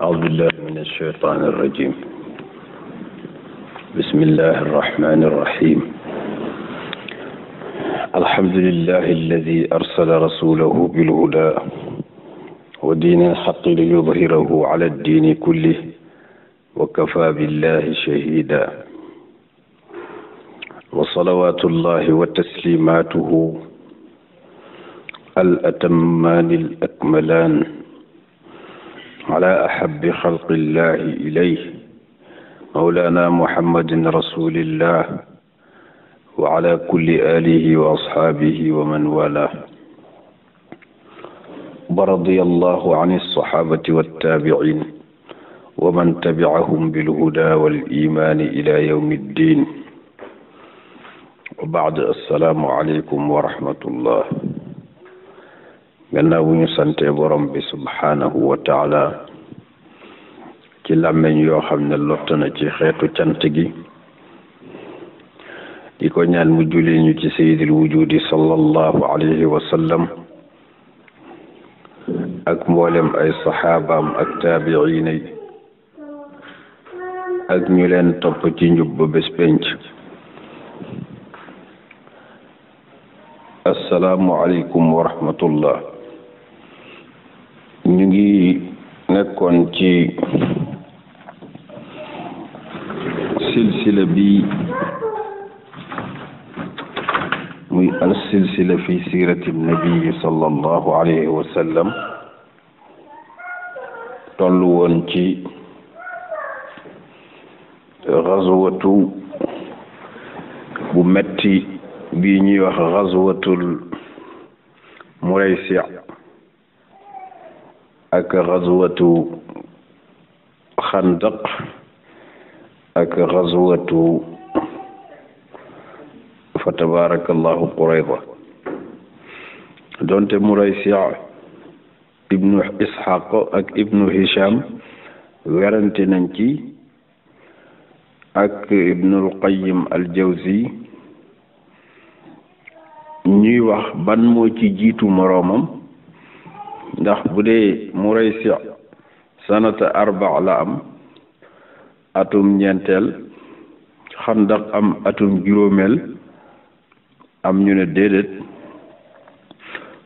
أعوذ بالله من الشيطان الرجيم. بسم الله الرحمن الرحيم. الحمد لله الذي أرسل رسوله بالهدى ودين الحق ليظهره على الدين كله وكفى بالله شهيدا. وصلوات الله وتسليماته الأتمان الأكملان على أحب خلق الله إليه مولانا محمد رسول الله وعلى كل آله وأصحابه ومن والاه. ورضي الله عن الصحابة والتابعين ومن تبعهم بالهدى والإيمان إلى يوم الدين. وبعد السلام عليكم ورحمة الله. gannaaw bu ñu sante borom bi subhanahu wa taala ci làmmeñ yoo xam ne lott na ci xeetu cant gi, di ko ñaan mu julli ñu ci sayyidil wujudi sallallahu alayhi wa sallam ak mboolem ay saxaabaam ak taabiina yi ak ñu leen topp ci njub ba bés penc. assalaamu aleykum wa rahmatullah. ñu ngi nekkoon ci silsila bi muy al silsila fi siirati nabi sallallahu alayhi wa sallam, tollu woon ci gazwatu bu metti bi ñuy wax gazwatul Muraysi ak gazwatu Xandaq ak gazwatu fa tabarakallahu Qurayza. donte Muraysi ibnu Ishaq ak ibnu Hisham werante nañ ci, ak ibnul Qayyim al Jawzi, ñuy wax ban moo ci jiitu moroomam, ndax bu dee Muraysi sanata arba la am, atum ñeenteel, Xandaq am atum juróomeel, am ñu ne déedéet,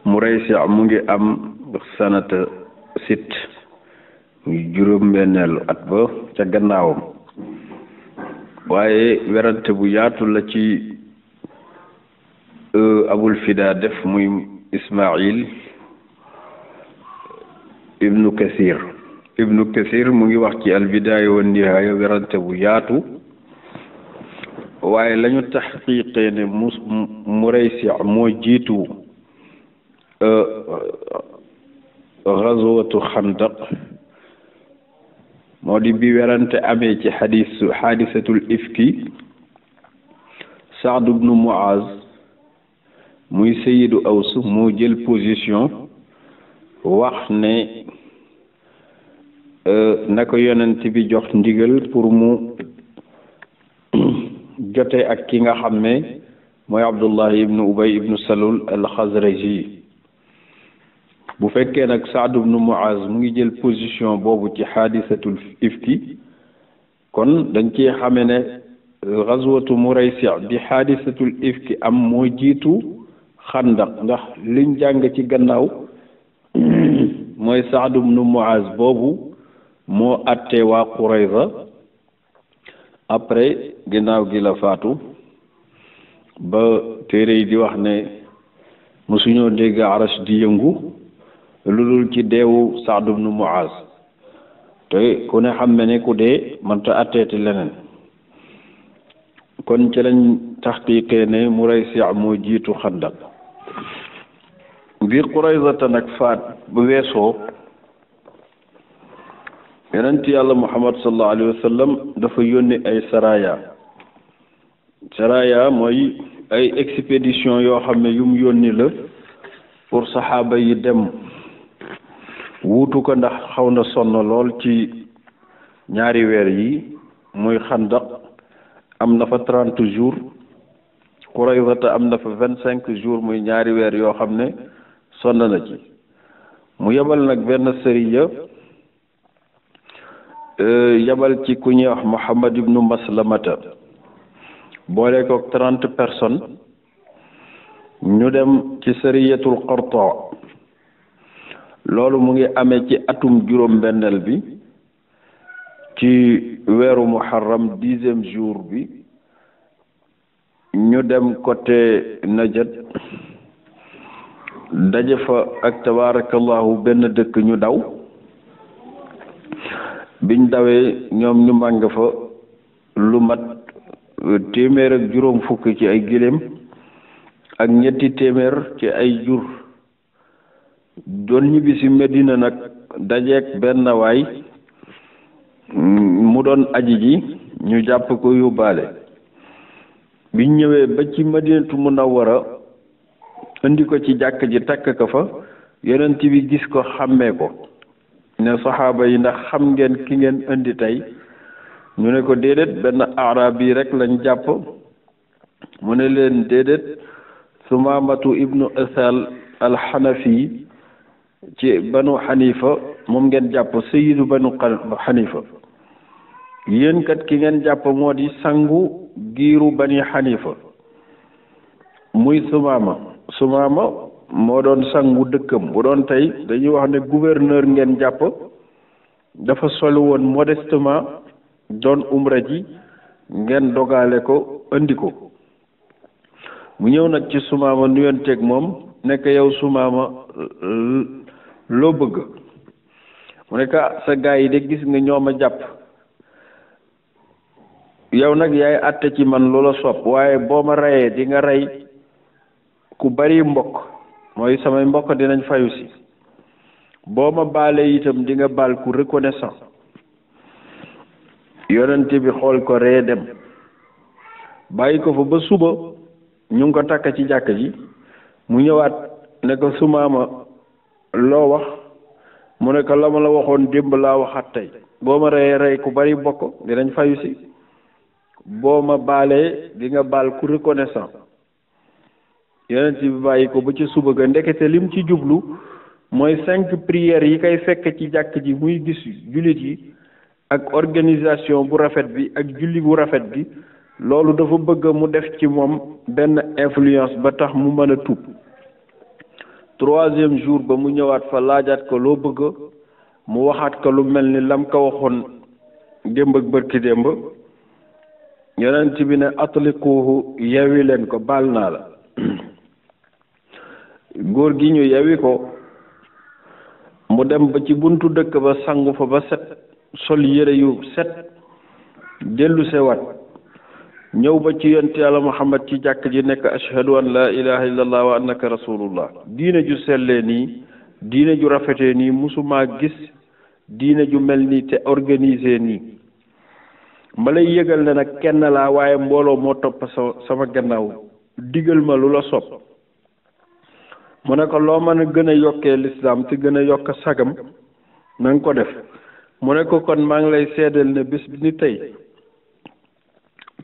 Muraysi mu ngi am sanata sit, muy juróom-benneelu at ba ca gannaawam. waaye werante bu yaatu la ci Abul Fida def, muy Ismail ibnu Kasir mu ngi wax ci al-Bidaaya wa Nihaaya werante bu yaatu, waaye lañu taxqiqee ne Muraysi moo jiitu gazwatu Xandaq moo di bi werante amee ci xaadisatul ifki. Saad ibnu Muaz muy sayyidu Aws moo jël position wax ne na ko yonent bi jox ndigal pour mu jote ak ki nga xam ne mooy Abdullah ibnu Ubay ibnu Salul al-Xazraji. bu fekkee nag Saad ibnu Muaz mu ngi jël position boobu ci xaadisatul ifki, kon dañ ci xame ne gazwatu Muraysi bi xaadisatul ifki am moo jiitu Xandaq, ndax liñ jàng ci gannaaw mooy Saad ibnu Muaz boobu moo àttee waa Qurayza, après ginnaaw gi la faatu. ba téere yi di wax ne mosuñoo dégg arash di yëngu lu dul ci deewu Saad ibnu Muaz, te ku ne xam ne ku dee mënta àtteeti leneen. kon ci lañ taxqiqee ne Muraysi moo jiitu Xandaq. bi Qurayzata nag faat bu weesoo, yonent yàlla Muhammad sallallahu alayhi wa sallam dafa yónni ay saraya mooy ay expédition yoo xam ne yum yónni la pour saxaaba yi dem wuutu ko, ndax xaw na sonn lool ci ñaari weer yi. muy Xandaq am na fa 30 jours, Qurayzata am na fa 25 jours, muy ñaari weer yoo xam ne sonn na ci. mu yebal nag benn sëriya yabal ci ku ñuy wax Muhammad ibnu Maslamata boole ko 30 personnes ñu dem ci sariyatul Qarta loolu mu ngi amee ci atum juróom-benneel bi ci weeru muharram 10e jour bi ñu dem côté Najd daje fa ak tabarakallahu benn dëkk ñu daw biñ dawee ñoom ñu màng fa lu mat téeméer ak juróom fukk ci ay giléem ak ñetti téeméer ci ay jur doon ñibbi ci Medina nag dajeek benn waay mu doon aji ji ñu jàpp ko yóbbaale biñ ñëwee ba ci Madinatu Munawwara indi ko ci jàkk ji takk ko fa yonent bi gis ko xàmmee ko ne saxaaba yi ndax xam ngeen ki ngeen indi tey ñu ne ko déedéet benn arab yi rek lañ jàpp mu ne leen déedéet Sumaamatu ibnu Asal al-Hanafi ci banu Xanifa moom ngeen jàpp sayyidu banu Xanifa yéen kat ki ngeen jàpp moo di sangu giiru bani Xanifa muy Sumaama moo doon sangu dëkkam bu doon tey dañuy wax ne gouverneur ngeen jàpp dafa solu woon modestement doon umra ji ngeen dogale ko andi ko mu ñëw nag ci Sumaama nuyonteeg moom nekk yow Sumaama loo bëgg mu nekk sa gaa yi de gis nga ñoo ma jàpp yow nag yaay àtte ci man loola sopp waaye boo ma reyee di nga rey ku bari mbokk mooy samay mbokk dinañ fayu si boo ma baalee itam di nga baal ku reconnaissant yonent bi xool ko ree dem bàyyi ko fa ba suba ñu ngi ko takk ci jàkk ji mu ñëwaat ne ko Sumaama loo wax mu ne ko la ma la waxoon démb laa waxaat tey boo ma reyee rey ku bari mbokk dinañ fayu si boo ma baalee di nga baal ku reconnaissant yonent bi bàyyi ko ba ci suba ga ndekete lim ci jublu mooy 5 prières yi koy fekk ci jàkk ji muy gis jullit yi ak organisation bu rafet bi ak julli bu rafet bi loolu dafa bëgg mu def ci moom benn influence ba tax mu mën a tuub 3e jour ba mu ñëwaat fa laajaat ko loo bëgg mu waxaat ko lu mel ni lam ko waxoon démb ak bërki démb yonent bi ne atliquhu yewi leen ko baal naa la góor gi ñu yewi ko mu dem ba ci buntu dëkk ba sangu fa ba set sol yére yu set dellu sewaat ñëw ba ci yonent yàlla Muhammad ci jàkk ji nekk ashhadu an la ilaha illallah wa annaka rasulullah diine ju sellee nii diine ju rafetee nii musuma gis diine ju mel nii te organisé nii ma lay yëgal ne nag kenn laa waaye mbooloo moo topp sama gannaaw digal ma lu la sopp mu ne ko loo mën a gën a yokkee lislaam te gën a yokk sagam na nga ko def mu ne ko kon maa ngi lay seedal ne bés bi ni tey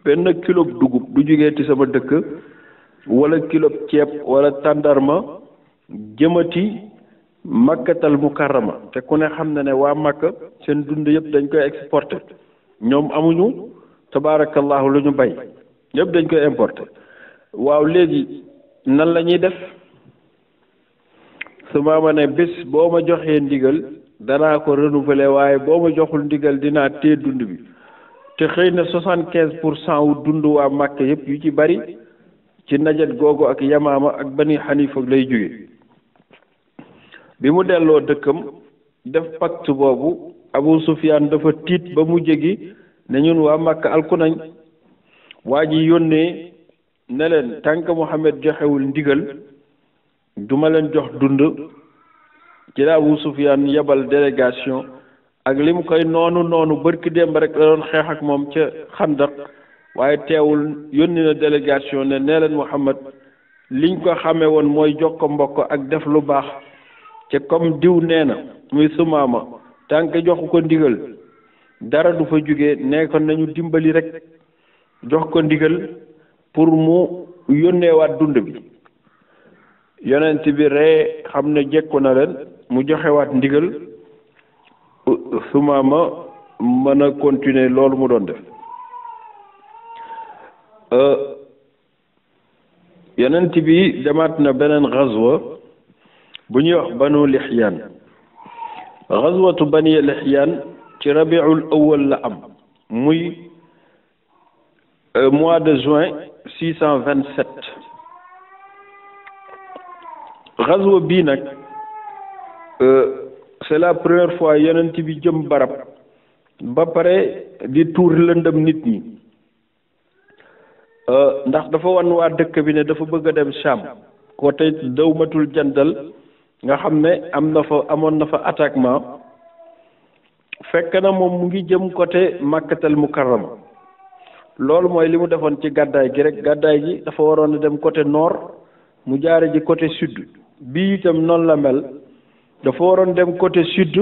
benn kilo dugub du jógee ci sama dëkk wala kilo ceeb wala tàndarma jëmati makkatal mukarrama te ku ne xam na ne waa makka seen dund yëpp dañ koy exporté ñoom amuñu tabaarakallahu lu ñu bay yëpp dañ koy importé waaw léegi nan la ñuy def su ma ne bés boo ma joxee ndigal danaa ko renouveler waaye boo ma joxul ndigal dinaa téye dund bi te xëy na 75% wu dund waa Màkka yëpp yu ci bari ci Najd googu ak Yamaama ak Bani Xanifa lay jóge bi mu delloo dëkkam def pacte boobu Abu Sufyaan dafa tiit ba mu jégi ne ñun waa Màkka alku nañ waa ji yónnee ne leen tànk Muhammad joxewul ndigal duma leen jox dund ci la Abu Sufyaan yebal délégation ak li mu koy noonu bërki démb rek la doon xeex ak moom ca Xandaq waaye teewul yónni na délégation ne nee leen Muhammad liñ ko xamee woon mooy jox ko mbokk ak def lu baax ca comme diw nee na muy Sumaama tànk joxu ko ndigal dara du fa jóge nee ko nañu dimbali rek jox ko ndigal pour mu yónneewaat dund bi yonent bi ree xam ne jekku na leen mu joxewaat ndigal Sumaama mën a continuer loolu mu doon def. yonent bi demaat na beneen xazwa bu ñuy wax banu lixyaan. xazwatu bani lixyaan ci rabiul awal la am muy mois de juin 627. xazwa bii nag c'est la première fois yonent bi jëm barab ba pare di tuur lëndëm nit ñi ndax dafa wan waa dëkk bi ne dafa bëgg a dem Sham côté dawmatul jandal nga xam ne amoon na fa attaquement fekk na moom mu ngi jëm côté Makkatal Mukarrama. loolu mooy li mu defoon ci gàddaay gi rek gàddaay gi dafa waroon a dem côté nord mu jaare ji côté sud bii itam noonu la mel dafa waroon dem côté sud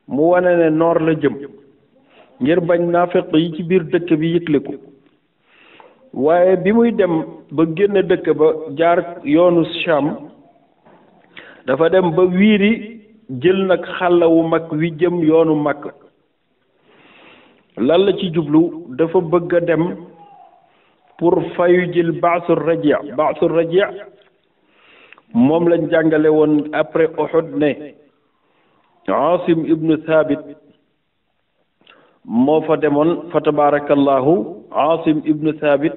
mu wane ne nord la jëm ngir bañ naafeq yi ci biir dëkk bi yëgle ko waaye bi muy dem ba génn dëkk ba jaar yoonu Sham dafa dem ba wiiri jël nag xàlla wu mag wi jëm yoonu Makka. lan la ci jublu dafa bëgg a dem pour fayu jël baasul raji moom lañ jàngale woon après Uhud ne Asim ibnu Thabit moo fa demoon fa tabarakallahu Asim ibnu Thabit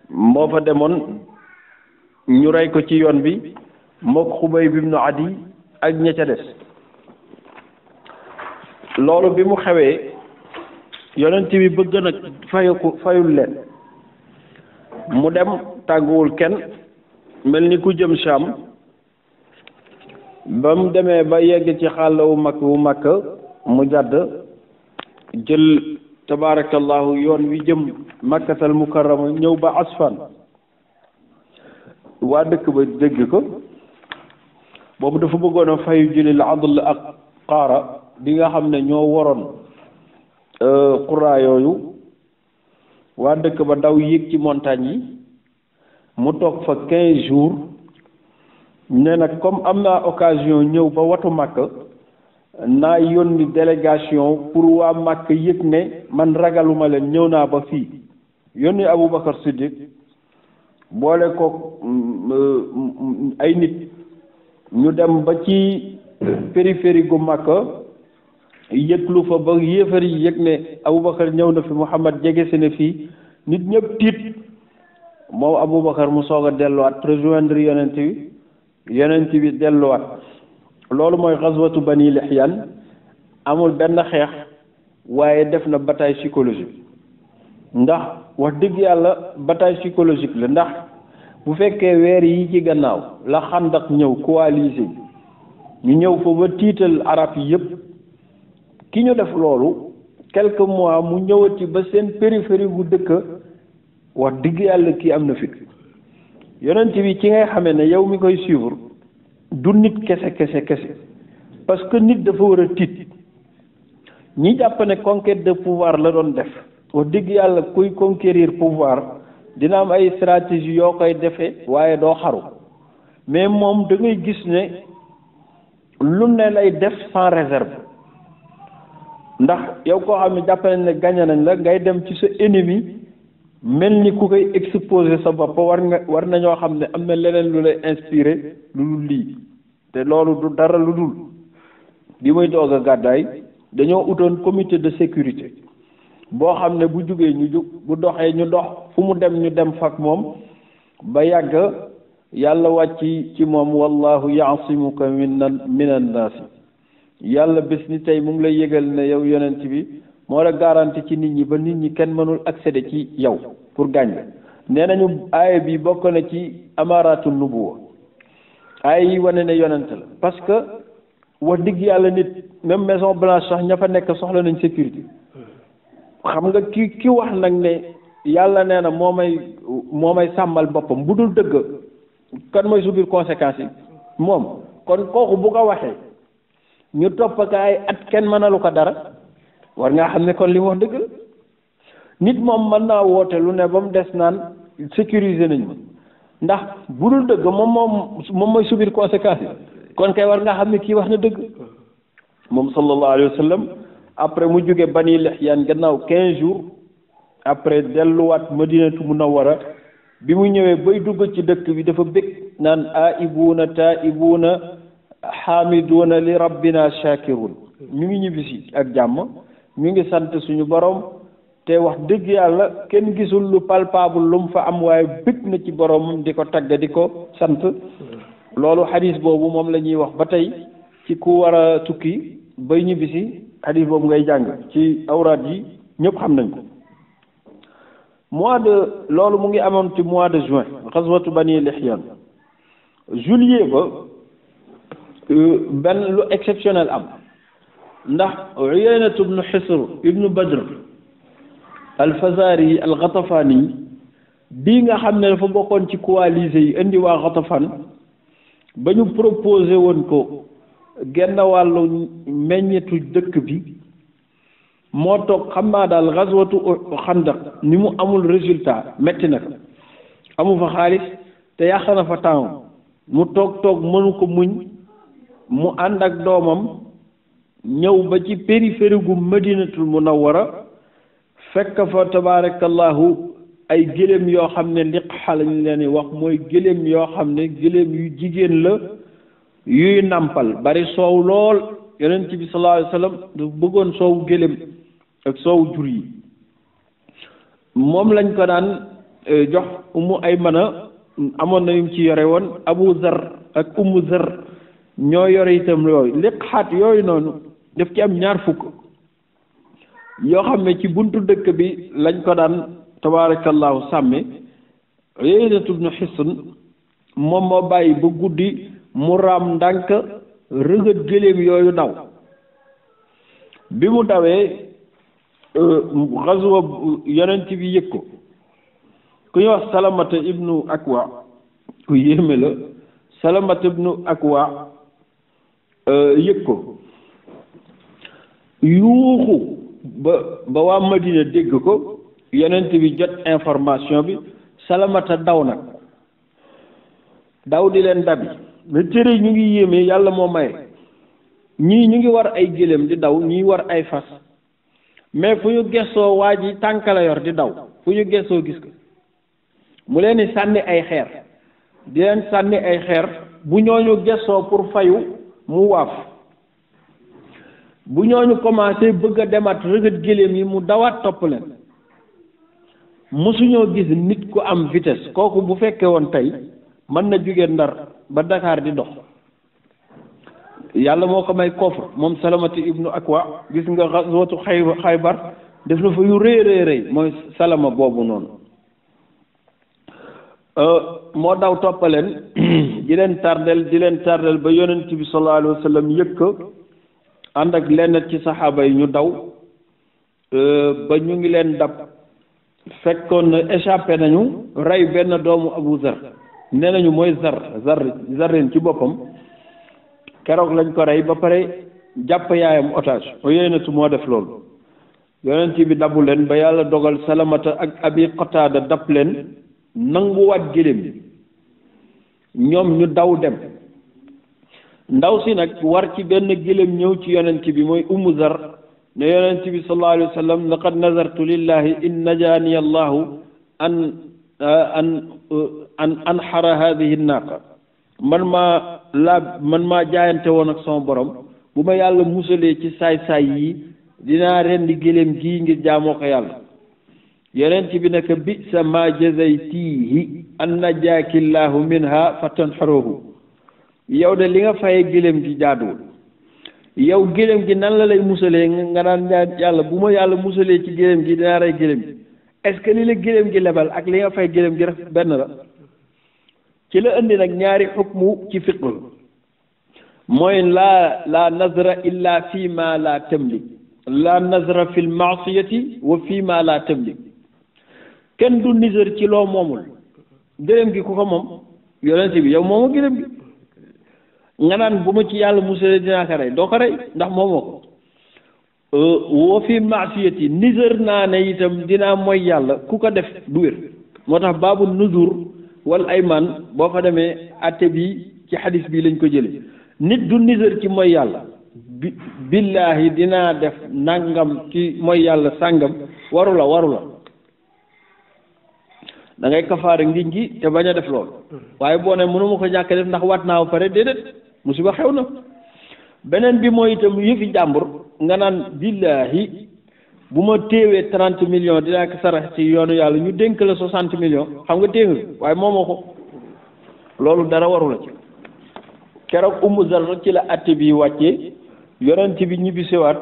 moo fa demoon ñu rey ko ci yoon bi mook Xubayb ibnu Adi ak ña ca des. loolu bi mu xewee yonent bi bëgg nag fayul leen mu dem tàgguwul kenn mel ni ku jëm Sham ba mu demee ba yegg ci xàll wu Makka mu jàdd jël tabaarakallahu yoon wi jëm Makkatal Mukarrama ñëw ba Asfan waa dëkk ba dégg ko boobu dafa bëggoon a fayu jëlil Adl ak Qaara bi nga xam ne ñoo waroon xuraa yooyu waa dëkk ba daw yéeg ci montagne yi mu toog fa 15 jours ne nag comme am naa occasion ñëw ba watu Makka naa yónni délégation pour waa Makka yëg ne man ragaluma leen ñëw naa ba fii yónni Aboubacar Siddiq boole ko ay nit ñu dem ba ci périphérie gu Makka yëglu fa ba yéefar yi yëg ne Aboubacar ñëw na fi Muhammad jege si ne fii nit ñëpp tiit moom Aboubacar mu soog a delluwaat rejoindre yonent bi delluwaat. loolu mooy xaswatu bani lixyaan amul benn xeex waaye def na bataille psychologique ndax wax dëgg yàlla bataille psychologique la ndax bu fekkee weer yi ci gannaaw la xandak ñëw coalisé ñu ñëw fa ba tiital arab yi yëpp ki ñu def loolu quelques mois mu ñëwati ba seen périphérie bu dëkk wax dëgg yàlla kii am na fit yonent bi ci ngay xamee ne yow mi koy suivre du nit kese parce que nit dafa war a tiit ñi jàpp ne conquête de pouvoir la doon def wax dëgg yàlla kuy conquérir pouvoir dina am ay stratégie yoo koy defee waaye doo xaru mais moom da ngay gis ne lu ne lay def sans réserve ndax yow koo xam ne jàpp nañ ne gagné nañ la ngay dem ci sa ennemi mel ni ku koy exposer sa bopp war nañoo xam ne am na leneen lu lay inspiré lu dul lii te loolu du dara lu dul bi muy doog a gàddaay dañoo utoon comité de sécurité boo xam ne bu jugee ñu jug bu doxee ñu dox fu mu dem ñu dem fak moom ba yàgg yàlla wàcc ci moom wallahu yaasimuka minan naasi yàlla bés ni tey mu ngi lay yëgal ne yow yonent bi moo la garanti ci nit ñi ba nit ñi kenn mënul accéder ci yow pour gaañ la nee nañu aaya bi bokk na ci amaratul nubuwa aaya yi wane ne yonent la parce que wax dëgg yàlla nit même Maison Blanche sax ña fa nekk soxla nañ sécurité xam nga ki wax nag ne yàlla nee na moo may sàmmal boppam bu dul dëgg kan mooy subir conséquences yi moom kon kooku bu ko waxee ñu topp ak ay at kenn mënalu ko dara war ngaa xam ne kon li mu wax dëgg la nit moom mën naa woote lu ne ba mu des naan sécuriser nañ ma ndax bu dul dëgg moom mooy subir conséquences yi kon kay war ngaa xam ne kii wax na dëgg moom sallallahu alayhi wa sallam après mu jóge Bani Lihyan gannaaw 15 jours après delluwaat Madinatu Munawwara bi mu ñëwee bay dugg ci dëkk bi dafa bég naan aibuuna taibuuna xaamiduuna li rabbina shakirun ñu ngi ñibbisi ak jàmm ñu ngi sant suñu borom te wax dëgg yàlla kenn gisul lu palpable lu mu fa am waaye bég na ci boromam di ko tagg di ko sant loolu xadis boobu moom la ñuy wax ba tey ci ku war a tukki bay ñibbisi xadis boobu ngay jàng ci awraat yi ñëpp xam nañ ko loolu mu ngi amoon ci mois de juin xaswatu Bani Lihyan juillet ba benn lu exceptionnel am ndax Uyaynatu ibnu Hisr ibnu Badr al-Fazari al-Ghatafani bii nga xam ne dafa bokkoon ci coalisé yi indi waa Ghatafan ba ñu proposé woon ko genn wàllu meññetu dëkk bi moo toog xam naa daal gazwatu Xandaq ni mu amul résultat metti na ko amu fa xaalis te yàq na fa temps mu toog mënu ko muñ mu ànd ak doomam ñëw ba ci périphérie gu Madinatul Munawwara fekk fa tabaarakallahu ay gëléem yoo xam ne liqxa lañ leen wax mooy gëléem yoo xam ne gëléem yu jigéen la yuy nàmpal bari soow lool yonent bi sallallahu alayhi wa sallam dafa bëggoon soowu gëléem ak soowu jur yi moom lañ ko daan jox Ummu Aymana amoon na yu ci yore woon Abu Zar ak Ummu Zar ñoo yore itam yooyu liqxaat yooyu noonu daf ci am 20 yoo xam ne ci buntu dëkk bi lañ ko daan tabaarakallahu sàmme Uyaynatu ibnu Hisn moom moo bàyyi ba guddi mu raam ndànk rëgët gëléem yooyu daw bi mu dawee xaswa yonent bi yëg ko ku ñuy wax Salamata ibnu Akwa ku yéeme la Salamata ibnu Akwa yëg ko yuuxu ba waa Madina dégg ko yonent bi jot information bi Salamata daw nag daw di leen dabi mais tere ñu ngi yéeme yàlla moo maye ñii ñu ngi war ay gëléem di daw ñii war ay fas mais fu ñu gëstoo waa ji tànk la yor di daw fu ñu gëstoo gis ko mu leen di sànni ay xeer di leen sànni ay xeer bu ñooñu gëstoo pour fayu mu waaf bu ñooñu commencé bëgg a demaat rëgët gëléem yi mu dawaat topp leen mosuñoo gis nit ku am vitesse kooku bu fekkee woon tey mën na jóge Ndar ba Dakar di dox yàlla moo ko may coffre moom Salamati ibnu Akwa gis nga xaswatu Xaybar def na fa yu rëy mooy Salama boobu noonu moo daw toppaleen di leen tardel ba yonent bi sallallahu alayhi wa sallam yëg ko ànd ak lenn ci saxaaba yi ñu daw ba ñu ngi leen dab fekkoon na échappé nañu rey benn doomu Abu Zar nee nañu mooy Zarrin ci boppam keroog lañ ko rey ba pare jàpp yaayam otage Uyaynatu moo def loolu yonent bi dabu leen ba yàlla dogal Salamata ak Abi Qatada dab leen nanguwaat gëléem ñoom ñu daw dem ndaw si nag war ci benn gëléem ñëw ci yonent bi mooy Ummu Zar ne yonent bi sallallahu alayhi wa sallam laqad nazartu lillahi in najaani allahu an anxara hadihi naaqa man maa jaayante woon ak sama borom bu ma yàlla musalee ci saay-saay yi dinaa rendi gëléem gii ngir jaamoo ko yàlla yonent bi naka bi sa ma jazaytihi an najaaki llahu minha fa tanxaruhu yow de li nga faye gëléem gi jaaduwul yow gëléem gi nan la lay musalee nga naan yàlla bu ma yàlla musalee ci gëléem gi dinaa rey gëléem gi est-ce que li la gëléem gi lebal ak li nga fay gëléem gi rek benn la ci la indi nag ñaari xukmu ci fiqh mooy la nazra illa fi ma la tamlik la nazra fi lmaasiyati wa fi ma la tamlik kenn du nisër ci loo moomul gëléem gi ku ko moom yonent bi yow moomu gëléem gi nga naan bu ma ci yàlla musalee dinaa ko rey doo ko rey ndax moomoo ko wa fi maasiyati nisër naa ne itam dinaa mooy yàlla ku ko def du wér moo tax baabu nuzur wal ayman boo fa demee atte bi ci xadis bi lañ ko jële nit du nisër ci mooy yàlla billaahi dinaa def nangam ci mooy yàlla sàngam waru la da ngay kafaara ngiñ gi te bañ a def loolu waaye boo ne mënuma ko ñàkk def ndax waat naa ba pare déedéet musiba xew na. beneen bi mooy itam yëfi jàmbur nga naan billaahi bu ma téewee 30 millions dinaa ko sarax ci yoonu yàlla ñu dénk la 60 millions xam nga téew waaye moomoo ko loolu dara waru la ci. keroog Ummu Zarra ci la atte bi wàccee yonent bi ñibbisiwaat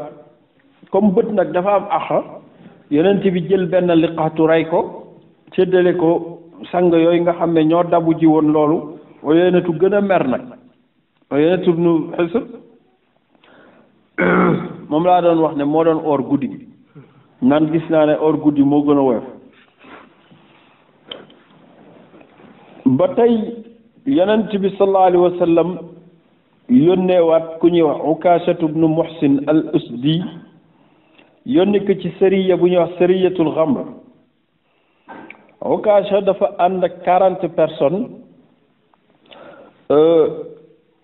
comme bët nag dafa am axa yonent bi jël benn liqaatu rey ko séddale ko sang yooyu nga xam ne ñoo dabu ji woon loolu Uyaynaatu gën a mer nag Uyaynaatu ibnu Hisn moom laa doon wax ne moo doon or guddi gi naan gis naa ne or guddi moo gën a woyof ba tey yonent bi sallallahu alayhi wa sallam yónneewaat ku ñuy wax Ukaashatu ibnu Muhsin al Usdi yónni ko ci sariya bu ñuy wax sariyatul Ghamr Ukaasha dafa ànd ak 40 personnes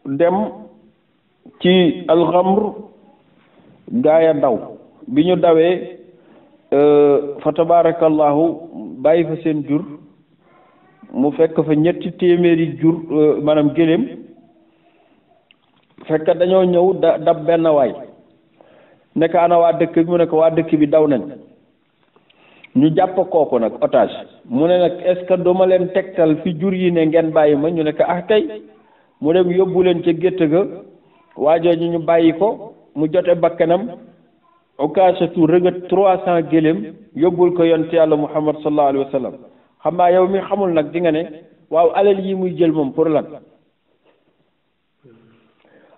dem ci al Ghamr gaaya daw bi ñu dawee fa tabarakallahu bàyyi fa seen jur mu fekk fa ñetti téeméeri jur maanaam gëléem fekk dañoo ñëw dab benn waay nekk ana waa dëkk bi mu ne ko waa dëkk bi daw nañ ñu jàpp kooku nag otage mu ne nag est-ce que duma leen tegtal fi jur yi ne ngeen bàyyi ma ñu ne ko ah kay mu dem yóbbu leen ca gétt ga waajoo ñu bàyyi ko mu jote bakkanam Ukaashatu rëgët 300 gëléem yóbbul ko yonent yàlla Muhammad sallallahu alayhi wa sallam xam naa yow mi xamul nag di nga ne waaw alal yi muy jël moom pour lan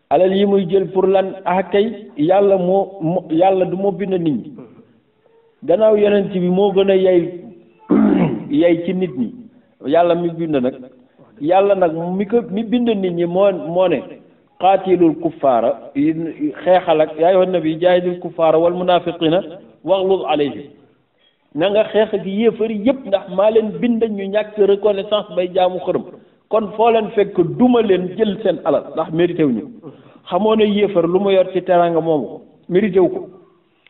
alal yi muy jël pour lan ah kay yàlla yàlla du moo bind nit ñi gannaaw yonent bi moo gën a yey ci nit ñi yàlla mi bind nag yàlla nag mi bind nit ñi moo ne qaatilul kuffaara xeexal ak yaa ayyuhan nabi jaahidil kuffaara wal munaafiqiina waxluz alayhim na nga xeex ak yéefari yëpp ndax maa leen bind ñu ñàkk reconnaissance bay jaamu xërëm kon foo leen fekk duma leen jël seen alal ndax mérité wu ñu xamoo ne yéefar lu mu yor ci teraanga moomu ko mérité wu ko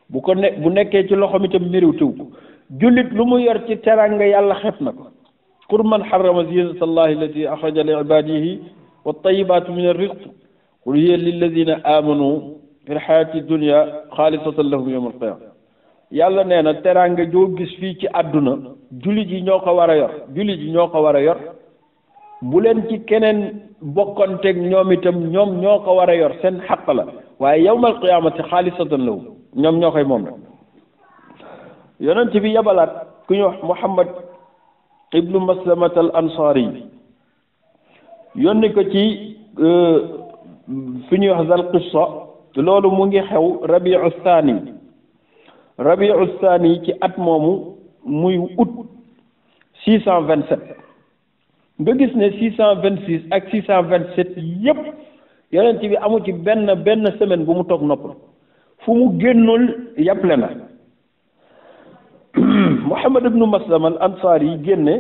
bu nekkee ci loxoom itam mérité wu ko jullit lu mu yor ci teraanga yàlla xeeb na ko qul man harrama zinata allahi allati axraja li ibadihi wa tayibaatu min arrizq qul hiya lilladina amanu fi lxayaati dunia xaalisatan lahum yawma alqiyama yàlla nee na teraanga joo gis fii ci àdduna jullit yi ñoo ko war a yor bu leen ci keneen bokkanteeg ñoom itam ñoom ñoo ko war a yor seen xaq la waaye yawmal qiyaamati xaalisatan lahum ñoom ñoo koy moom rek yonent bi yabalaat ku ñu wax Muhammad ibnu Maslamat al Ansari yónni ko ci fi ñuy wax Zal Qissa loolu mu ngi xew Rabiu Thani ci at moomu muy août 627 nga gis ne 626 ak 627 yépp yonent bi amu ci benn semaine bu mu toog noppal fu mu génnul yàpple na Muhammad ibnu Maslama al Ansari yi génne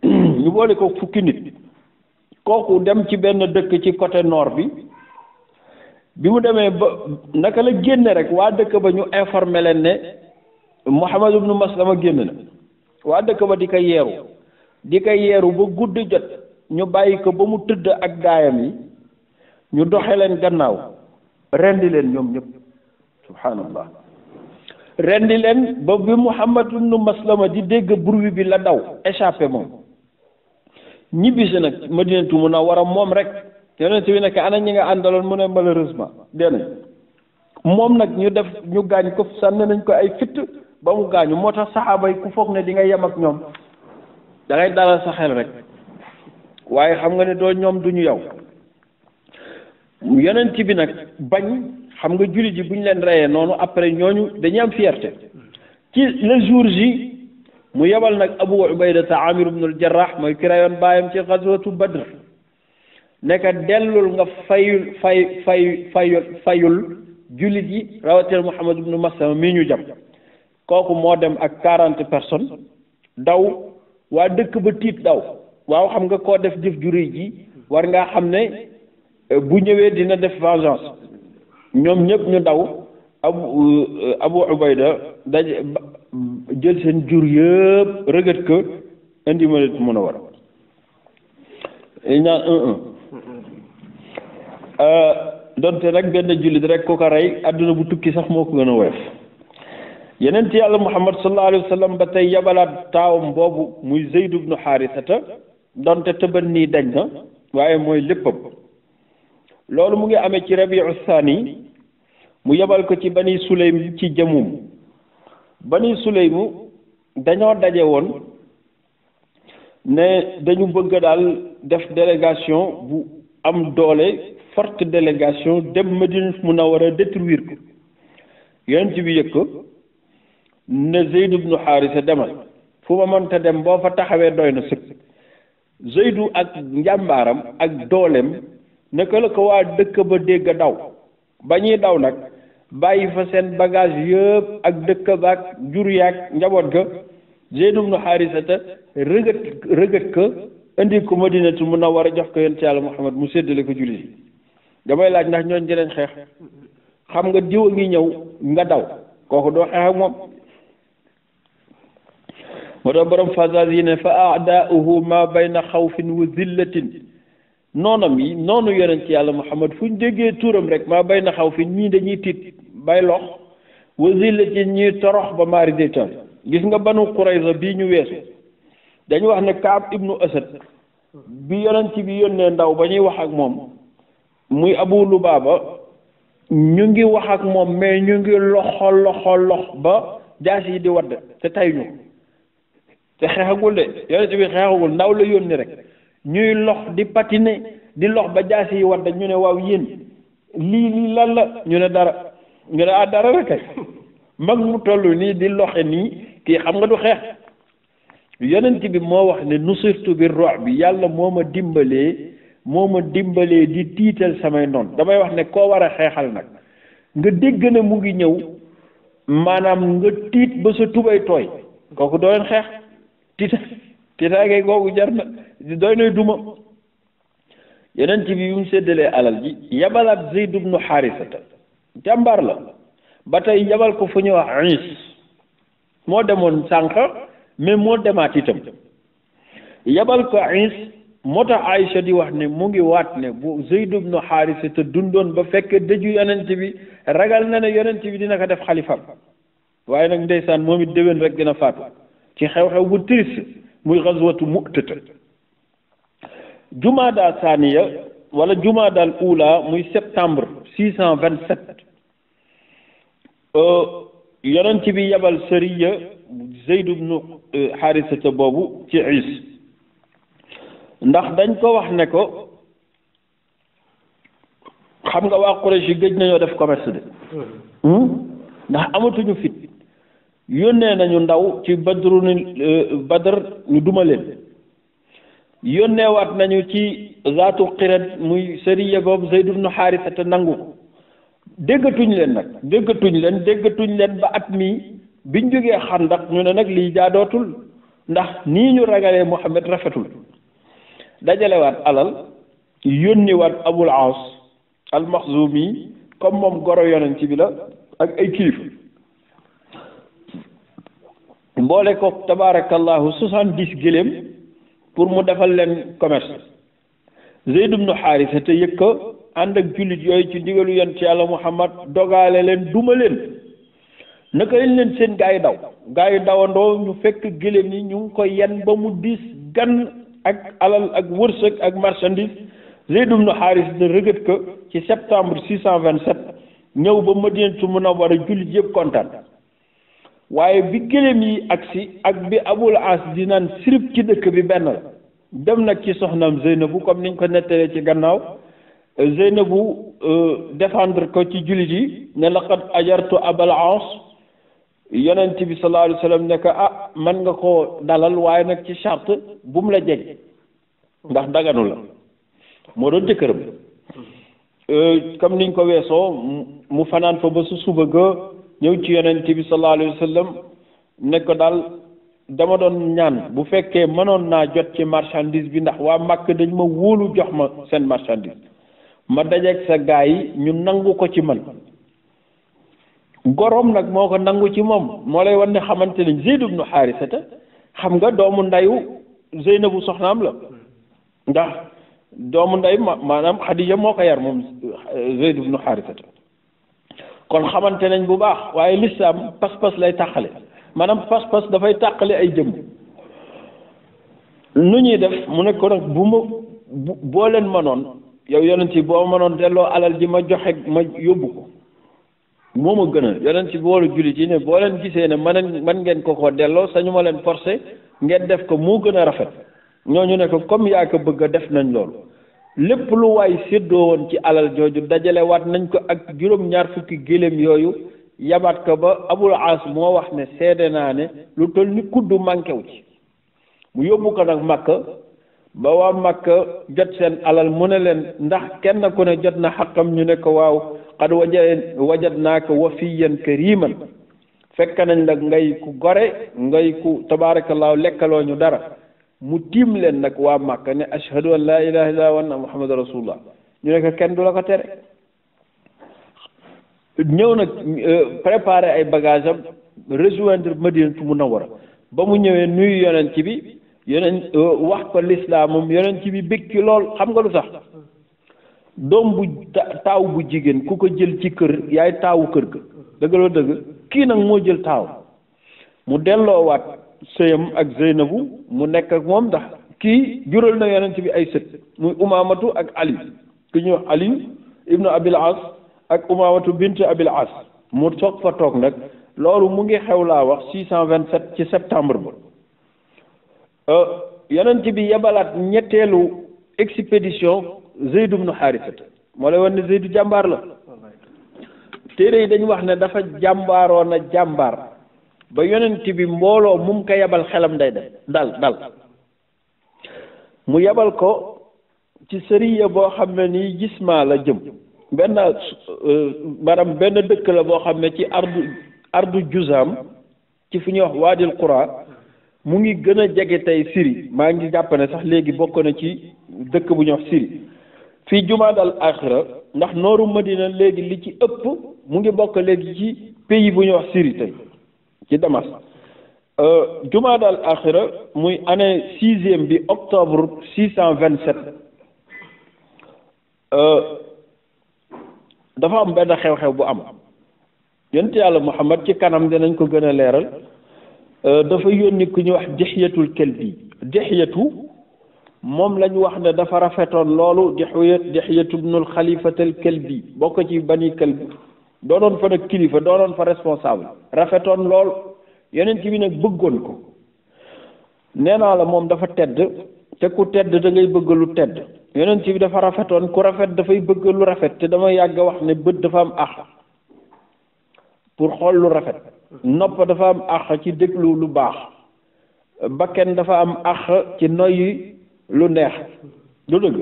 ñu boole ko fukki nit kooku dem ci benn dëkk ci côté nord bi mu demee ba naka la génne rek waa dëkk ba ñu informé leen ne Muhammad ibnu Maslama génn na waa dëkk ba di ko yeeru ba guddi jot ñu bàyyi ko ba mu tëdd ak gaayam yi ñu doxe leen gannaaw rendi leen ñoom ñëpp subhaanallah rendi leen ba bi Muhammad ibnu Maslama di dégg bruit bi la daw échappé moom ñibbisi nag Madinatu Munawwara moom rek yonent bi nekk ana ñi nga àndaloon mu ne malheureusement dee moom nag ñu gaañ ko sànni nañ ko ay fitt ba mu gaañu moo tax saxaaba yi ku foog ne di nga yem ak ñoom da ngay dalal sa xel rek waaye xam nga ne doo ñoom duñu yow yonent bi nag bañ xam nga jullit yi bu ñu leen reyee noonu après ñooñu dañuy am fierté ci le jour ji mu yebal nag Abu Ubaydata Amir ibn al-Jarrah mooy ki reyoon baayam ci xaswatu Badr nekk dellul nga fayul jullit yi rawatina Muhammad ibn Maslama mii ñu jam kooku moo dem ak 40 personnes daw waa dëkk ba tiit daw waaw xam nga koo def jëf ju rëy ji war ngaa xam ne bu ñëwee dina def vengeance ñoom ñëpp ñu daw Abu Ubayda daje jël seen jur yëpp rëgët ko indi Madina Munawwara ñaan donte nag benn jullit rek ku ko rey adduna bu tukki sax moo ko gën a woyof yeneen ci yàlla Muhammad sallallahu alayhi wa sallam ba tey yabalaat taawam boobu muy Zayd ibnu Xaarisata donte tëban nii dañ na waaye mooy léppam loolu mu ngi amee ci Rabiu Saani mu yebal ko ci Bani Sulaym ci Jamum Bani Sulaym dañoo daje woon ne dañu bëgg daal def délégation bu am doole forte délégation dem Madina Munawwara détruire ko yonent bi yëg ko ne Zayd ibnu Xaarisa demal fu ma mënta dem boo fa taxawee doy na sëkk Zaydu ak njàmbaaram ak dooleem naka la ko waa dëkk ba dégg daw ba ñuy daw nag bàyyi fa seen bagage yëpp ak dëkk ba ak jur yaag njaboot ga Zayd ibnu Xaarisata rëgët ko indi ko Madinatu Munawwara jox ko yonent Yàlla Muhammad mu séddale ko jullit yi damay laaj ndax ñooñ dinañ xeex xam nga diw a ngi ñëw nga daw kooku doo xeex ak moom moo tax borom fasage yi ne fa aadaauhu ma bayna xawfin wa zillatin noonam yi noonu yonent Yàlla Muhammad fu ñu déggee turam rek ma bayna xawfin ñii dañuy tiit bay lox wa zillatin ñii torox ba maari détan gis nga Banu Qurayza bii ñu weesu dañu wax ne Kaab ibnu Asad bi yonent bi yónnee ndaw ba ñuy wax ak moom muy Abu Lubaaba ñu ngi wax ak moom mais ñu ngi lox ba jaas yi di wadd te tay ñu te xeexagul de yonent bi xeexagul ndaw la yónni rek ñuy lox di patiner di lox ba jaas yi wadd ñu ne waaw yéen lii lan la ñu ne dara ñu ne dara rek kay mag mu toll nii di loxe nii kii xam nga du xeex yonent bi moo wax ne nusirtu bi ru'b bi yàlla moo ma dimbalee di tiital samay noon damay wax ne koo war a xeexal nag nga dégg ne mu ngi ñëw maanaam nga tiit ba sa tubay tooy kooku doo leen xeex tiitaange googu jar na doy nay duma yonent bi yu mu séddalee alal ji yabalaat Zayd ibnu Xaarisata jàmbaar la ba tey yabal ko fu ñuy wax Is moo demoon sànq mais moo demaat itam yabal ko Is moo tax Aïcha di wax ne mu ngi waat ne bu Zayd ibnu Xaarisata dundoon ba fekk dëju yonent bi ragal na ne yonent bi dina ko def xalifam waaye nag ndeysaan moom it déwén rek dina faatu ci xew-xew bu triste muy xazwatu Mu'tata jumaada saaniya wala jumaadaal ula muy septembre 627 yonent bi yabal sariya Zayd ibnu Xaarisata boobu ci Is ndax dañ ko wax ne ko xam nga waa Quraysh yi gëj nañoo def commerce de ndax amatuñu fit yónnee nañu ndaw ci Badr ñu duma leen yónneewaat nañu ci zaatu xirat muy sariya boobu Zayd ibnu Xaarisata nangu ko déggatuñ leen ba at mi biñ jógee Xandaq ñu ne nag lii jaadootul ndax nii ñu ragalee Muhammad rafetul dajalewaat alal yónniwaat Abul Aas al-Maxzumi comme moom goro yonent bi la ak ay kilifa mboole ko tabaarakallahu 70 gëléem pour mu defal leen commerce Zayd ibnu Xaarisa te yëg ko ànd ak jullit yooyu ci ndigalu yonent Yàlla Muhammad dogaale leen duma leen naka lañ leen seen gaa yi dawandoo ñu fekk gëléem yi ñu ngi ko yen ba mu diis gan ak alal ak wërsëg ak marchandise Zayd ibnu Xaaris da rëgët ko ci septembre 627 ñëw ba Madinatu Munawwara jullit yëpp kontaan waaye bi gëléem yi agsi ak bi Abul As di naan sirip ci dëkk bi benn la dem nag ci soxnaam Zeynabu comme niñ ko nettalee ci gannaaw Zeynabu défendre ko ci jullit yi ne laqad ajartu Abul As yonent bi sallallahu alayhi wa sallam ne ko mën nga koo dalal waaye nag ci charte bu mu la jeg ndax daganu la moo doon jëkkëram comme niñ ko weesoo mu fanaan fa ba su suba ga ñëw ci yonent bi sallallahu alayhi wa sallam ne ko daal dama doon ñaan bu fekkee mënoon naa jot ci marchandise bi ndax waa Màkk dañ ma wóolu jox ma seen marchandise ma dajeeg sa gaa yi ñu nangu ko ci man gorom nag moo ko nangu ci moom moo lay wan ne xamante ne Zeyd ibnu Xaarisata xam nga doomu ndayu Zeynabu soxnaam la ndax doomu nday maanaam Xadija moo ko yar moom Zeyd ibnu Xaarisata kon xamante nañ bu baax waaye lislaam pas-pas lay tàqale maanaam pas-pas dafay tàqale ay jëm nu ñuy def mu ne ko nag boo leen mënoon yow yonent yi boo mënoon delloo alal ji ma joxe ma yóbbu ko moo ma gën a yonent bi wóolu jullit yi ne boo leen gisee ne man ngeen ko delloo sañu ma leen forcé ngeen def ko moo gën a rafet ñooñu ne ko comme yaa ko bëgg a def nañ loolu lépp lu waay séddoo woon ci alal jooju dajale waat nañ ko ak juróom-ñaar fukki géléem yooyu yabaat ko ba Abul Aas moo wax ne seede naa ne lu toll ni kuddu manqué wu ci mu yóbbu ko nag Makka ba waa Makka jot seen alal mu ne leen ndax kenn ku ne jot na xaqam ñu ne ko waaw xad wajadnaaka wafiyan kariman fekk nañ la ngay ku gore ngay ku tabaarakallaahu lekkaloo ñu dara mu tiim leen nag waa Makka ne ashhadu an laa ilaaha illallaah wa anna muhammadan rasulullah ñu ne ko kenn du la ko tere ñëw nag préparé ay bagage am rejoindre Madinatu Munawwara ba mu ñëwee nuyu yonent bi yonent wax ko lislaamam yonent bi bég ci lool xam nga lu tax doom bu taaw bu jigéen ku ko jël ci kër yaay taawu kër ga dëgg la dëgg kii nag moo jël taaw mu delloowaat sëyam ak Zeynabu mu nekk ak moom ndax kii jural na yonent bi ay sët muy Umaamatu ak Ali ku ñuy wax Ali ibnu Abil As ak Umaamatu bint Abil As mu soog fa toog nag loolu mu ngi xew laa wax 627 ci septembre ba yonent bi yebalaat ñetteelu expédition Zeyd ibnu Xaarisata moo lay wan ne Zeydu jàmbaar la téere yi dañu wax ne dafa jàmbaaroon a jàmbaar ba yonent bi mbooloo mu ko yebal xelam day dal mu yebal ko ci sëriya boo xam ne nii gismaa la jëm benn maanaam benn dëkk la boo xam ne ci ardu Juzaam ci fu ñuy wax Waadil Qura mu ngi gën a jege tey Syrie maa ngi jàpp ne sax léegi bokk na ci dëkk bu ñuy wax Syrie fii jumaadal axira ndax nooru Madina léegi li ci ëpp mu ngi bokk léegi ci pays bu ñuy wax Syrie tey ci Damas jumaadal axira muy année 6e bi octobre 627 dafa am benn xew-xew bu am yonent yàlla Muhammad ci kanam dinañ ko gën a leeral dafa yónni ku ñuy wax Dihyatul Kalbi Dihyatu moom lañ wax ne dafa rafetoon loolu Dihyatu ibnul Xalifatal Kalbi bokk ci bani Kalbi doonoon fa nag kilifa doonoon fa responsable rafetoon lool yonent bi nag bëggoon ko nee naa la moom dafa tedd te ku tedd da ngay bëgg lu tedd yonent bi dafa rafetoon ku rafet dafay bëgg lu rafet te dama yàgg wax ne bët dafa am àq pour xool lu rafet nopp dafa am àq ci déglu lu baax bakken dafa am àq ci noyyi lu neex lu dëgg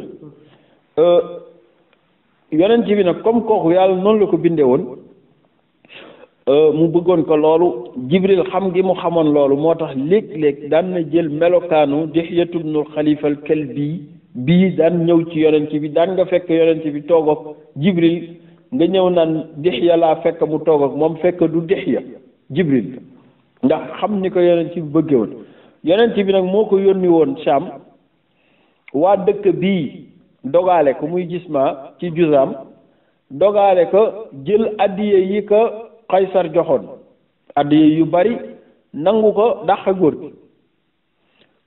yonent bi nag comme kooku yàlla noonu la ko bindee woon mu bëggoon ko loolu Jibril xam gi mu xamoon loolu moo tax léeg-léeg daan na jël melokaanu Dihyatu ibnul Xalifal Kalbi bii daan ñëw ci yonent bi daan nga fekk yonent bi toog ak Jibril nga ñëw naan Dihya laa fekk mu toog ak moom fekk du Dihya Jibril ndax xam ni ko yonent bi bëggee woon yonent bi nag moo ko yónni woon Sham waa dëkk bii dogaale ko muy gisma ci Juzaam dogaale ko jël addiye yi ko Qaysar joxoon addiye yu bari nangu ko dàq góor gi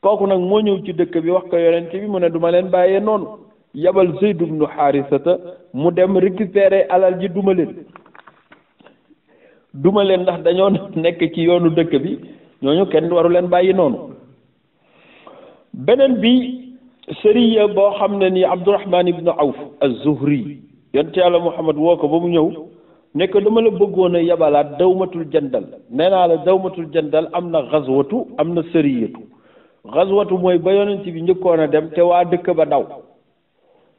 kooku nag moo ñëw ci dëkk bi wax ko yonent bi mu ne duma leen bàyyee noonu yabal Zeyd ibnu Xaarisata mu dem récupérer alal ji duma leen ndax dañoo nekk ci yoonu dëkk bi ñooñu kenn waru leen bàyyi noonu beneen bi sëriya boo xam ne ni Abdurahman ibnu Awf az-Zuhri yonent yàlla Muhammad woo ko ba mu ñëw nekk dama la bëggoon a yabalaat dawmatul jandal nee naa la dawmatul jandal am na xaswatu am na sëriyatu xaswatu mooy ba yonent bi njëkkoon a dem te waa dëkk ba daw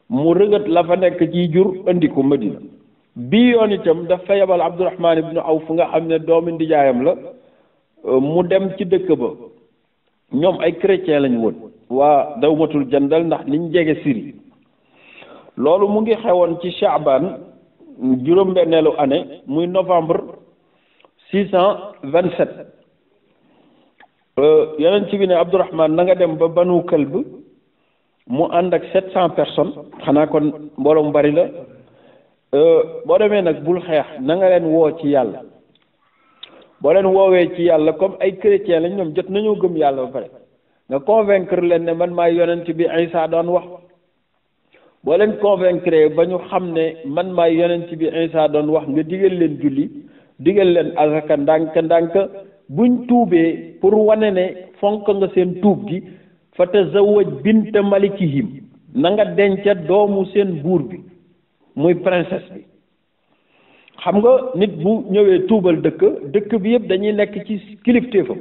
mu rëgët la fa nekk ci jur andi ko Madina bii yoon itam dafa yabal Abdurahman ibnu Awf nga xam ne doomi ndijaayam la mu dem ci dëkk ba ñoom ay chrétien lañ woon waa dawmatul jandal ndax liñ jege Syrie loolu mu ngi xewoon ci Shaaban juróom-benneelu année muy novembre 627 yonent bi ne Abdourahman na nga dem ba Banu Kalb mu ànd ak 700 personnes xanaa kon mbooloo mu bari la boo demee nag bul xeex na nga leen woo ci yàlla boo leen woowee ci yàlla comme ay chrétien lañ ñoom jot nañoo gëm yàlla ba pare nga convaincre leen ne man maay yonent bi Isa doon wax boo leen convaincre ba ñu xam ne man maay yonent bi Isa doon wax nga digal leen julli digal leen azaka ndànk buñ tuubee pour wane ne fonk nga seen tuub gi fa tazawwaj bint malikihim na nga denca doomu seen buur bi muy princesse bi xam nga nit bu ñëwee tuubal dëkk bi yëpp dañuy nekk ci kilifteefam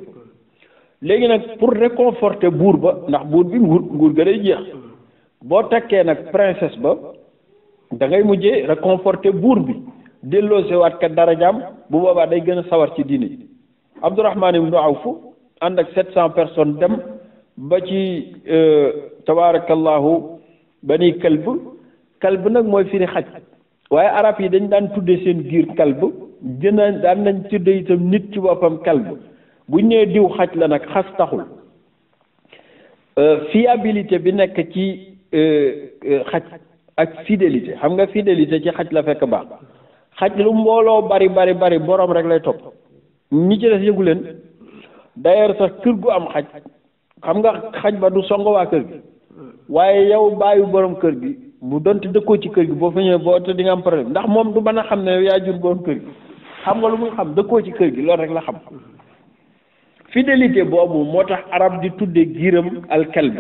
léegi nag pour réconforter buur ba ndax buur bi nguur ga day jeex boo takkee nag princesse ba da ngay mujjee réconforter buur bi delloosewaat ka darajaam bu boobaa day gën a sawar ci diine Abdourahman ibnu Awf ànd ak 700 personnes dem ba ci tabaarakallahu bani kalb nag mooy firi xaj waaye arab yi dañ daan tudde seen giir kalb daan nañ tudde itam nit ci boppam kalb buñ nee diw xaj la nag xas taxul fiabilité bi nekk ci xaj ak fidélité xam nga fidélité ci xaj la fekk baax xaj lu mbooloo bari boroom rek lay topp ñi ci des yëgu leen d'ailleurs sax kër gu am xaj xam nga xaj ba du songo waa kër gi waaye yow bàyyi borom kër gi bu donte dëkkoo ci kër gi boo fa ñëwee boo te di nga am problème ndax moom du mën a xam ne yaa jur borom kër gi xam nga lu muy xam dëkkoo ci kër gi loolu rek la xam fidélité boobu moo tax arab di tudde giiram alkalb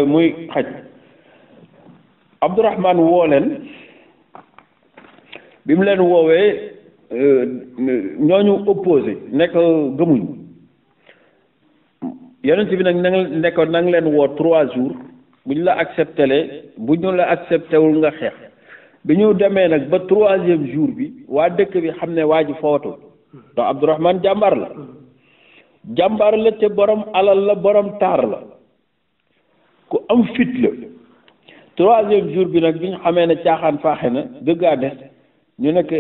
muy xaj Abdourahman woo leen bi mu leen woowee ñooñu opposé nekk gëmuñ yonent bi nag na nga leen woo 3 jours bu ñu la accepté bu ñu la accepté wul nga xeex bi ñu demee nag ba 3e jour bi waa dëkk bi xam ne waa ji footu donc Abdourahman jàmbaar la te borom alal la borom taar la ku am fit la 3e jour bi nag bi ñu xamee ne caaxaan faaxe na dëggaa des ñu nekk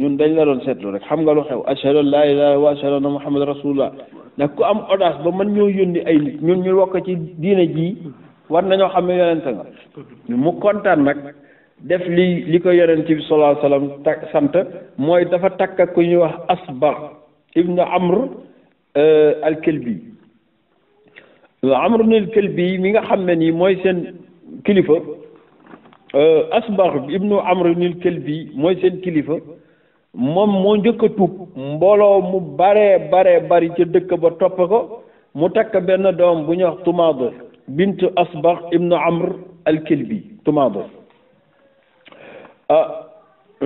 ñun dañ la doon seetlu rek xam nga lu xew ashhadu an laa ilaaha wa ashhadu anna muhammad rasulullah ndax ku am audace ba mën ñoo yónni ay nit ñun ñu wokk ci diine ji war nañoo xam ne yonent nga mu kontaan nag def li ko yonent bi sallallahu alayhi wasallam sant mooy dafa takk ku ñuy wax Asbagh ibnu Amr al-Kalbi Amr al-Kalbi mi nga xam ne nii mooy seen kilifa Asbagh ibnu Amr al-Kalbi mooy seen kilifa moom moo njëkk a tuub mbooloo mu bari ca dëkk ba topp ko mu takk benn doom bu ñuy wax Tumaada bint Asbagh ibnu Amr al-Kalbi Tumaada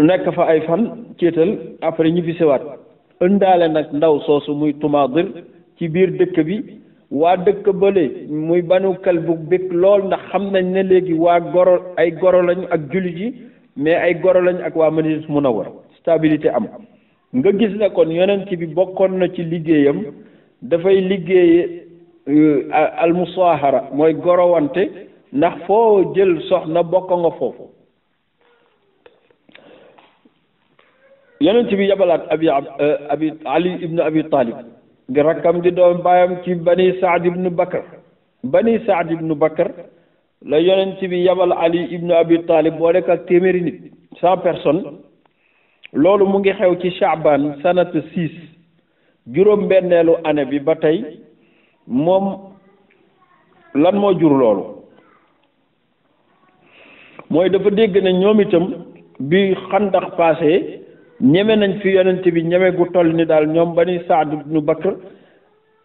nekk fa ay fan céetal après ñu fi sewaat ëndaale nag ndaw soosu muy Tumaadir ci biir dëkk bi waa dëkk bële muy Banu Kalb bëgg lool ndax xam nañ ne léegi waa ay goro lañu ak jullit yi mais ay goro lañu ak waa Madinatu Munawwara stabilité am nga gis ne kon yonent bi bokkoon na ci liggéeyam dafay liggéeye almusaahara mooy gorowante ndax foo jël soxna bokk nga foofu yonent bi yabalaat abi Ali ibnu Abi Talib di rakkam di doom baayam ci bani Saad ibnu Bakar la yonent bi yabal Ali ibnu Abi Talib boole ko ak téeméeri nit 100 personnes loolu mu ngi xew ci Shaaban sanata 6 juróom-benneelu année bi ba tey moom lan moo jur loolu mooy dafa dégg ne ñoom itam bi xandax passé ñeme nañ fi yonent bi ñeme gu toll ni daal ñoom bani Saad ibnu Bakr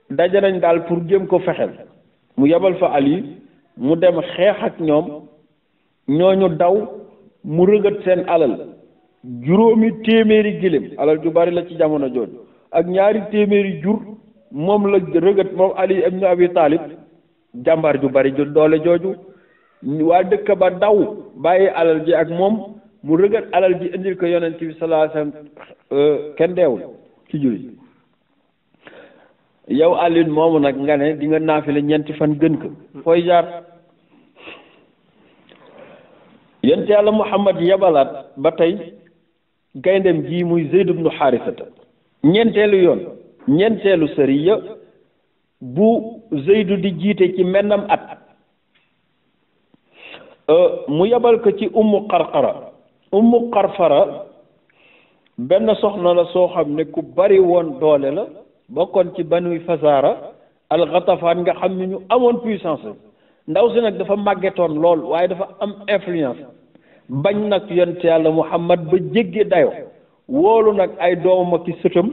daje nañ daal pour jéem ko fexeel mu yebal fa Ali mu dem xeex ak ñoom ñooñu daw mu rëgët seen alal juróomi téeméeri gëléem alal ju bari la ci jamono jooju ak ñaari téeméeri jur moom la rëgët moom Ali ibnu Abi Talib jàmbaar ju bari ju doole jooju waa dëkk ba daw bàyyi alal ji ak moom mu rëgët alal ji indil ko yonent bi sallallahu alayhi wasallam kenn deewul ci julli yow Alioune moomu nag nga ne di nga naafile ñeenti fan gën ko fooy jaar yonent yàlla Muhammad yabalaat ba tey gayndem ji muy Zeyd ibnu Xaarisata ñeenteelu yoon ñeenteelu sariya bu Zeydu di jiite ci mennam at mu yabal ko ci ummu qarqara benn soxna la soo xam ne ku bari woon doole la bokkoon ci banuy Fazaara al-Ghatafaan nga xam ne ñu amoon puissance ndaw si nag dafa màggetoon lool waaye dafa am influence bañ nag yonent yàlla Muhammad ba jéggi dayo woolu nag ay doomam ak i sëtam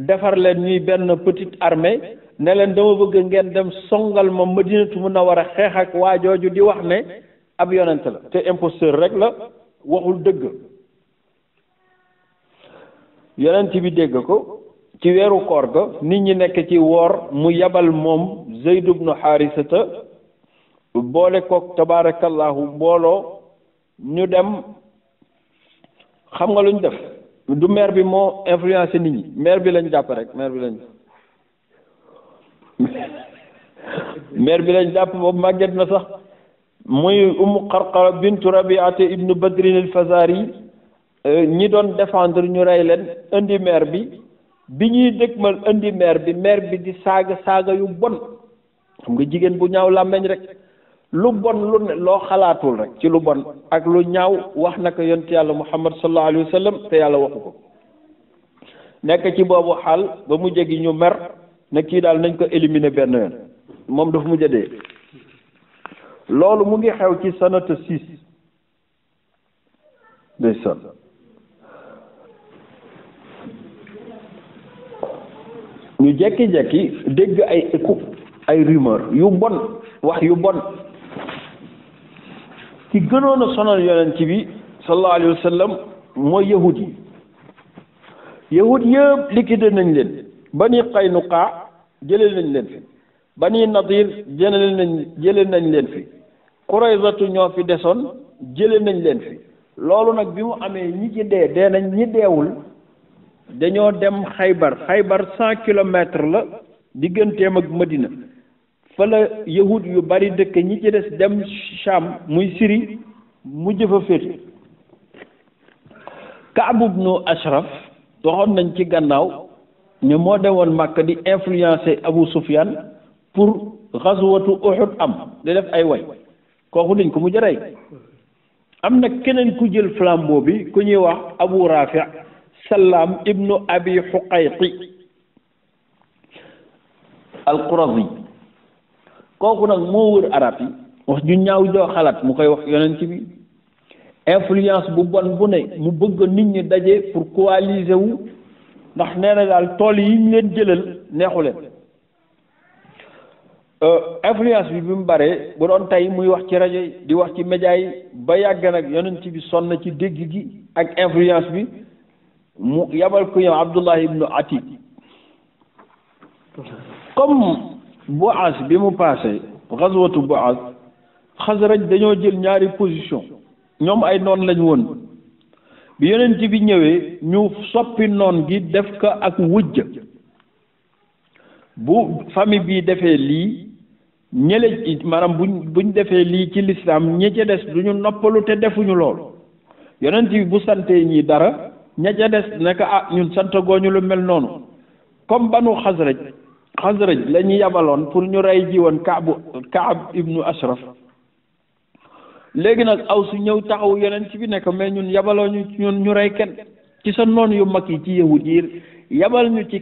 defar leen ñuy benn petite armée ne leen dama bëgg ngeen dem songal ma Madinatu Munawwara xeex ak waa jooju di wax ne ab yonent la te imposteur rek la waxul dëgg. yonent bi dégg ko ci weeru koor ga nit ñi nekk ci woor mu yabal moom Zayd ibnu Xaarisata boole kook tabaarakallahu mbooloo ñu dem. xam nga lu ñu def du maire bi moo influencé nit ñi maire bi lañ jàpp rek maire bi lañ jàpp boobu màgget na sax muy Ummu Qarqara bintu Rabiata ibnu Badrin al-Fazari ñi doon défendre ñu rey leen indi maire bi ñuy dëgmal indi maire bi di saaga yu bon xam nga jigéen bu ñaaw làmmeñ rek lu bon lu ne loo xalaatul rek ci lu bon ak lu ñaaw wax na ko yonent yàlla Muhammad sallallahu alayhi wa sallam te yàlla waxu ko nekk ci boobu xaal ba mu jegi ñu mer ne kii daal nañ ko éliminer benn yoon moom dafa mujj dee loolu mu ngi xew ci sanata 6 ndeysaan ñu jekki-jekki dégg ay écho ay rumeur yu bon wax yu bon ci gënoon a sonal yonent bi sallallahu alayhi wa sallam mooy yahud yëpp liquidé nañ leen Bani Qaynuqa jëlee nañ leen fi Bani Nadir jëlee nañ leen fi Qurayzatu ñoo fi desoon jëlee nañ leen fi loolu nag bi mu amee ñi ci dee nañ ñi deewul dañoo dem Xaybar 100 kilomètres la digganteem ak Madina fa la yahud yu bari dëkk ñi ci des dem Sham muy Syrie mu jëfa féete Kaab ibnu Ashraf waxoon nañ ci gannaaw ñu moo demoon Makka di influencer Abu Sufyan pour xaswatu Uhud am di def ay way kooku dañ ko mujj rey am na keneen ku jël flambeau bi ku ñuy wax Abu Rafi Salaam ibnu Abi Xuqayqi al-Qurazi kooku nag moo wër arab yi wax ju ñaaw joo xalaat mu koy wax yonent bi influence bu bon bu ne mu bëgg nit ñi daje pour coaliser wu ndax nee na daal tool yi ñu leen jëlal neexu leen influence bi mu bare bu doon tey muy wax ci rajo yi di wax ci média yi ba yàgg nag yonent bi sonn ci dégg gi ak influence bi mu yabal ko yow Abdullah ibnu Atik comme Boaz bi mu passé xaswatu Boaz Xasraj dañoo jël ñaari position ñoom ay noon lañ woon bi yonent bi ñëwee ñu soppi noon gi def ko ak wujj bu famille bi defee lii ñële maanaam buñ defee lii ci lislaam ñi ca des duñu noppalu te defuñu lool yonent bi bu santee ñi dara ña ca des nekk ñun sant gooñu lu mel noonu comme banu Xasraj la ñu yabaloon pour ñu rey ji woon Kaab ibnu Ashraf léegi nag Aws ñëw taxaw yonent bi nekk mais ñun yabaloo ñu rey kenn ci sa noon yu mag yi ci yahud yi yabal ñu ci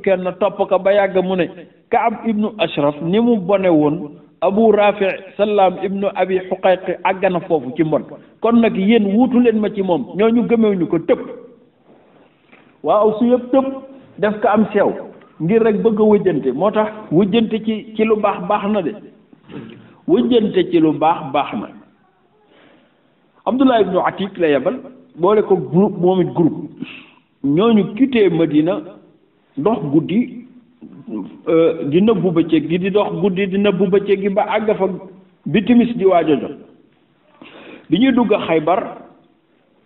kenn topp ko ba yàgg mu ne Kaab ibnu Ashraf ni mu bone woon Abu Rafi Salaam ibnu Abi Xuqayqi àggana foofu ci mbon kon nag yéen wuutu leen ma ci moom ñooñu gëmewuñu ko tëb waaw su yëpp tëb def ko am seew ngir rek bëgg a wëjjante moo tax wëjjante ci lu baax na de wëjjante ci lu baax na Abdullah ibnu Atik la yebal boole ko groupe moom it groupe ñooñu quitté Madina dox guddi di nëbbu bëccëg gi di dox guddi di nëbbu bëccëg gi ba àgg fa bi timis di waaj a jot bi ñuy dugg Xaybar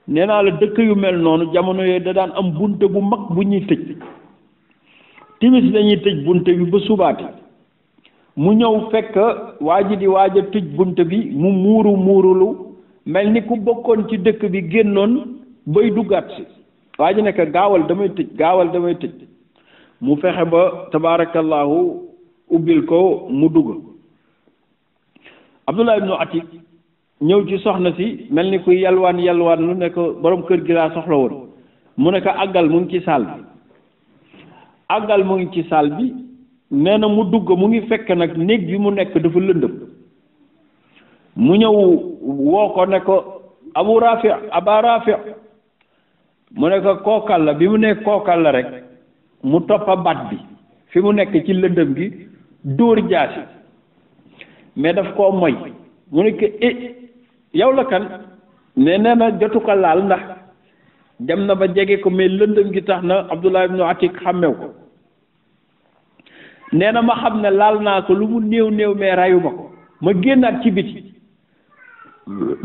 nee naa la dëkk yu mel noonu jamono yooyu da daan am bunte bu mag bu ñuy tëj timis lañuy tëj bunte bi ba subaati mu ñëw fekk waa ji di waaj a tëj bunte bi mu muurulu mel ni ku bokkoon ci dëkk bi génnoon bay duggaat si waa ji nekk gaawal damay tëj mu fexe ba tabaarakallahu ubbil ko mu dugg. Abdullah ibnu Atik ñëw ci soxna si mel ni kuy yalwaan lu ne ko borom kër gi laa soxla woon mu ne ko àggal mu ngi ci saal bi nee na mu dugg mu ngi fekk nag néeg bi mu nekk dafa lëndëm mu ñëw woo ko ne ko aba rafi mu ne ko kookal la bi mu nekk kookal la rek mu toppa bat bi fi mu nekk ci lëndëm gi dóor jaasi mais daf koo moy mu ne ko yow la kan mais nee na jotu ko laal ndax dem na ba jege ko mais lëndëm gi tax na Abdullah ibnu Atik xàmmew ko nee na ma xam ne laal naa ko lu mu néew mais rayu ma ko ma génnaat ci biti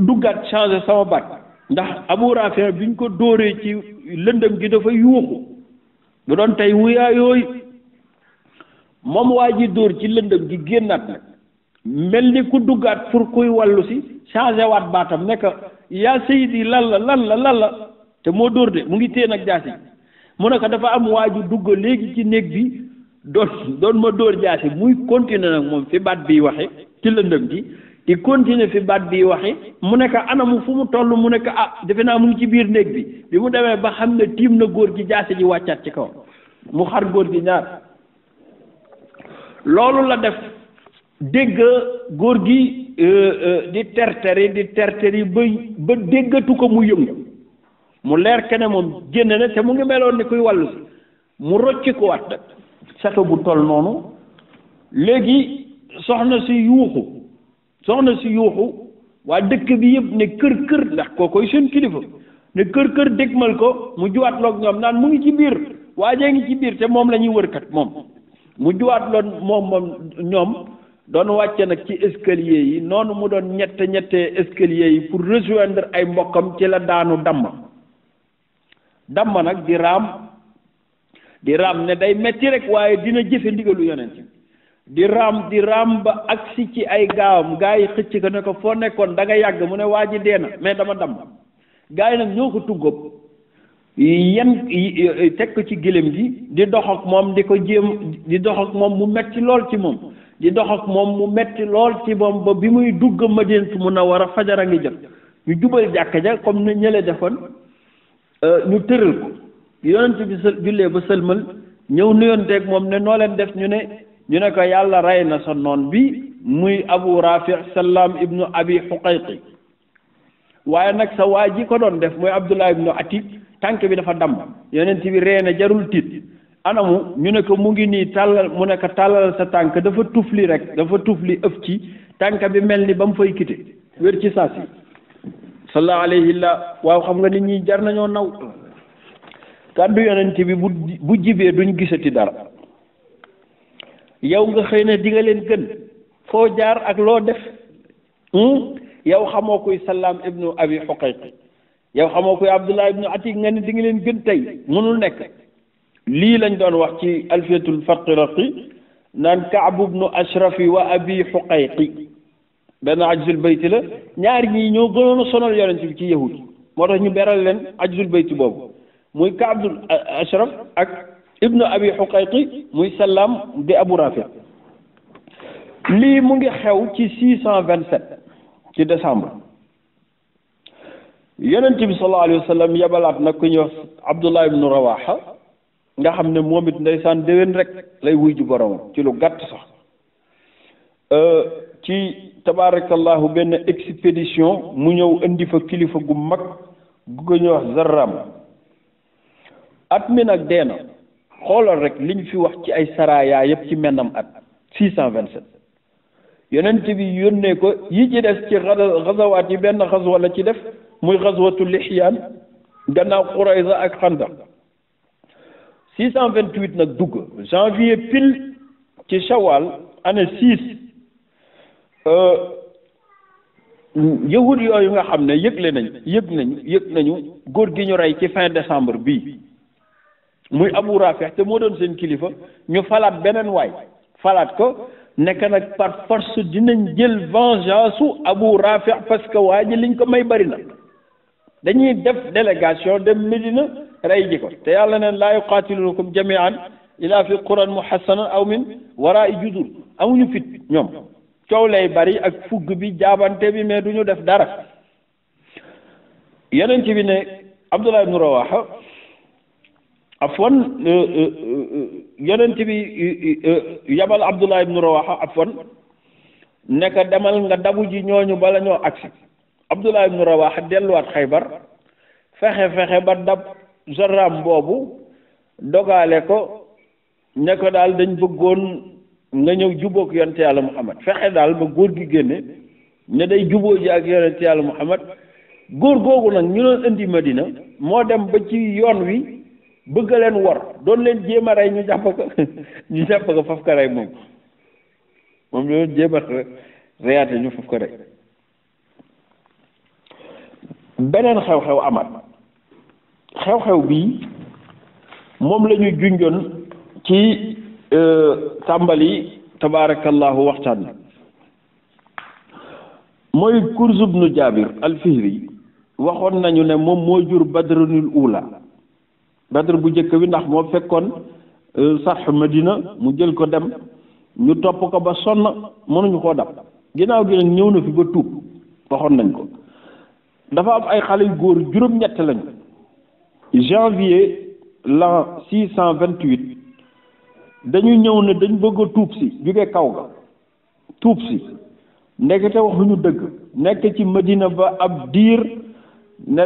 duggaat changé sama baat ndax Abu Rafi biñ ko dóoree ci lëndëm gi dafa yuuxu bu doon tey wuyaa yooyu moom waa ji dóor ci lëndëm gi génnaat nag mel ni ku duggaat pour kuy wàllu si changé waat baatam ne ko yaa Seydi lan la te moo dóor de mu ngi téye nag jaasi mu ne ko dafa am waa ju dugg léegi ci néeg bi doon ma dóor jaasi muy continuer nag moom fi baat bi waxe ci lëndëm gi di continuer fi baat bi waxe mu ne ko anamu fu mu toll mu ne ko defe naa mu ngi ci biir néeg bi mu demee ba xam ne tiim na góor gi jaasi ji wàccaat ci kaw mu xar góor gi ñaar loolu la def dégg góor gi di terteri ba déggatu ko mu yëngu mu leer kene moom génn na te mu ngi meloon ni kuy wàllu si mu rocci ko wat sato bu toll noonu léegi soxna si yuuxu waa dëkk bi yëpp ne kër ndax kookoy seen kilifa ne kër dégmal ko mu juwaat loog ñoom naan mu ngi ci biir waajee ngi ci biir te moom la ñuy wërkat moom mu juwaat loon moom ñoom doon wàcce nag ci escalier yi noonu mu doon ñettee escalier yi pour rejoindre ay mbokkam ci la daanu damm nag di raam ne day metti rek waaye dina jëfe ndigalu yonent di raam ba agsi ci ay gaawam gaa yi xëcc ko ne ko foo nekkoon da nga yàgg mu ne waa ji dee na mais dama damm gaa yi nag ñoo ko tuggóob teg ko ci gëlëm gi di dox ak moom di ko jéem di dox ak moom mu metti lool ci moom ba bi muy dugg Madinatu Munawwara fajar a ngi jot ñu jubal jàkka ja comme ni ñële defoon ñu tëral ko yonent bi jullee ba sëlmal ñëw nuyonteeg moom ne noo leen def ñu ne ko yàlla rey na sa noon bi muy Abu Rafi Sallaam ibnu Abi Huqayqi waaye nag sa waa ji ko doon def mooy Abdullah ibnu Atik tànk bi dafa damm yonent bi ree na jarul tiit anamu ñu ne ko mu ngi nii tàllal mu ne ko tàllal sa tànk dafa tufli ëf ci tànk bi mel ni ba mu fay kite wér ci saa si sallallahu alayhi waaw xam nga nit ñi jar nañoo naw kàddu yonent bi bu jibee duñ gisati dara yow nga xëy na di nga leen gën foo jaar ak loo def yow xamoo koy Sallaam ibnu Abi Huqayqi yow xamoo koy Abdullah ibnu Atik nga ne di nga leen gën tey mënul nekk lii lañ doon wax ci alfiyatul faqiraqi naan Ka'b ibnu Ashrafi wa Abi Huqayqi benn ajzul bayti la ñaar ñii ñoo gënoon a sonal yonent bi ci yahud moo tax ñu beral leen ajzul bayti boobu muy Ka'bul Ashraf ak ibnu Abi Huqayqi muy Sallaam di Abu Rafi lii mu ngi xew ci 627 ci décembre yonent bi sallallahu alayhi wa sallam yabalaat nag ku ñuy wax Abdullah ibnu Rawaha nga xam ne moom it ndeysaan déwén rek lay wuy ju boromam ci lu gàtt sax ci tabaarakallahu benn expédition mu ñëw indi fa kilifa gu mag gu ko ñuy wax Zarram at mi nag dee na xoolal rek liñ fi wax ci ay saraya yëpp ci mennam at 627 yonent bi yónnee ko yi ci des ci xazawaat yi benn xazwa la ci def muy xazwatu Lihyaan gannaaw Qurayza ak Xandaq 628 nag dugg janvier pile ci Shawwal année 6 yahud yooyu nga xam ne yëg nañu góor gi ñu rey ci fin décembre bii muy Abu Rafi te moo doon seen kilifa ñu falaat beneen waay falaat ko nekk nag par force dinañ jël vengeance su Abu Rafi parce que waa ji liñ ko may bari na dañuy def délégation dem Medina rey ji ko te yàlla neen laa yuqaatilunakum jamian ila fi quran muhassana aw min waraa i judur amuñu fit ñoom coow lay bari ak fugg bi jaabante bi mais duñu def dara yeneen ci bi ne Abdullah ibnu Rawaha afwan yonent bi yabal Abdullah ibnu Rawaha afwan nekk demal nga dabu ji ñooñu bala ñoo agsi Abdullah ibnu Rawaha delluwaat Xaybar fexe ba dab jarram boobu dogale ko ne ko daal dañ bëggoon nga ñëw jubóog yonent yàlla Muhammad fexe daal ba góor gi génne ne day jubóo ji ak yonent yàlla Muhammad góor googu nag ñu doon indi Madina moo dem ba ci yoon wi bëgg leen wor doon leen jéem a rey ñu jàpp ko faf ko rey moom doon jéem a reyaate ñu faf ko rey beneen xew-xew amat xew-xew bii moom la ñu junjoon ci tàmbali tabaarakallahu waxtaan bi mooy Kurz ibnu Jaabir al-Fihri waxoon nañu ne moom moo jur Badrunul Ula Badr bu njëkk bi ndax moo fekkoon sarx Madina mu jël ko dem ñu topp ko ba sonn mënuñu koo dab ginnaaw gi nag ñëw na fi ba tuub waxoon nañ ko dafa am ay xale yu góor juróom-ñett lañu janvier l'an 628 dañu ñëw ne dañ bëgg a tuub si jóge kaw ga tuub si ndekete waxuñu dëgg nekk ci Madina ba ab diir ne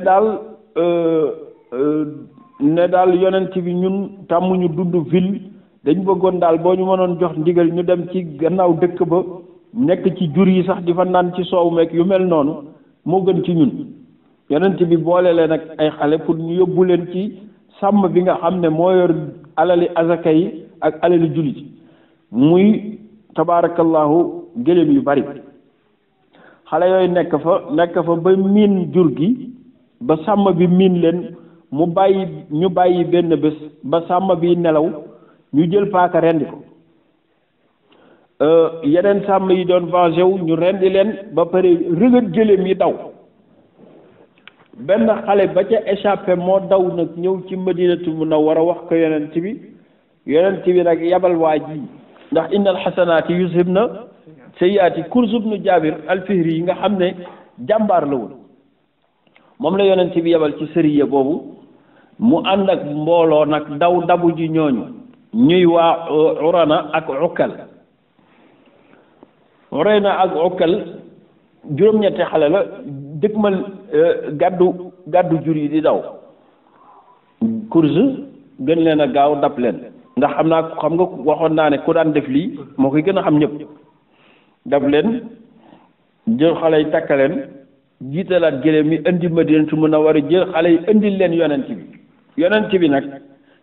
daal yonent bi ñun tàmmuñu dund ville dañ bëggoon daal boo ñu mënoon jox ndigal ñu dem ci gannaaw dëkk ba nekk ci jur yi sax di fa naan ci soow meek yu mel noonu moo gën ci ñun yonent bi boole leen ak ay xale pour ñu yóbbu leen ci sàmm bi nga xam ne moo yor alali azaka yi ak alali jullit muy tabaarakallahu gëléem yu bari xale yooyu nekk fa ba miin jur gi ba sàmm bi miin leen ñu bàyyi benn bés ba sàmm bi nelaw ñu jël paaka rendi ko yeneen sàmm yi doon vengé wu ñu rendi leen ba pare rëgët gëléem yi daw benn xale ba ca échappé moo daw nag ñëw ci Madinatul Munawwara wax ko yonent bi nag yabal waa ji ndax innal xasanaati yuzhibna sayyiaati Kurz ibnu Jaabir al-Fihri yi nga xam ne jàmbaar la woon moom la yonent bi yabal ci sëriya boobu mu ànd ak mbooloo nag daw dabu ji ñooñu ñuy waa Urana ak Ukkal juróom-ñetti xale la dëgmal gàddu jur yi di daw Kurz gën leen a gaaw dab leen ndax xam nga waxoon naa ne ku daan def lii moo koy gën a xam ñëpp dab leen jël xale yi takkaleen jiitalaat gëléem mi indi Madinatu Munawwara jël xale yi indil leen yonent bi nag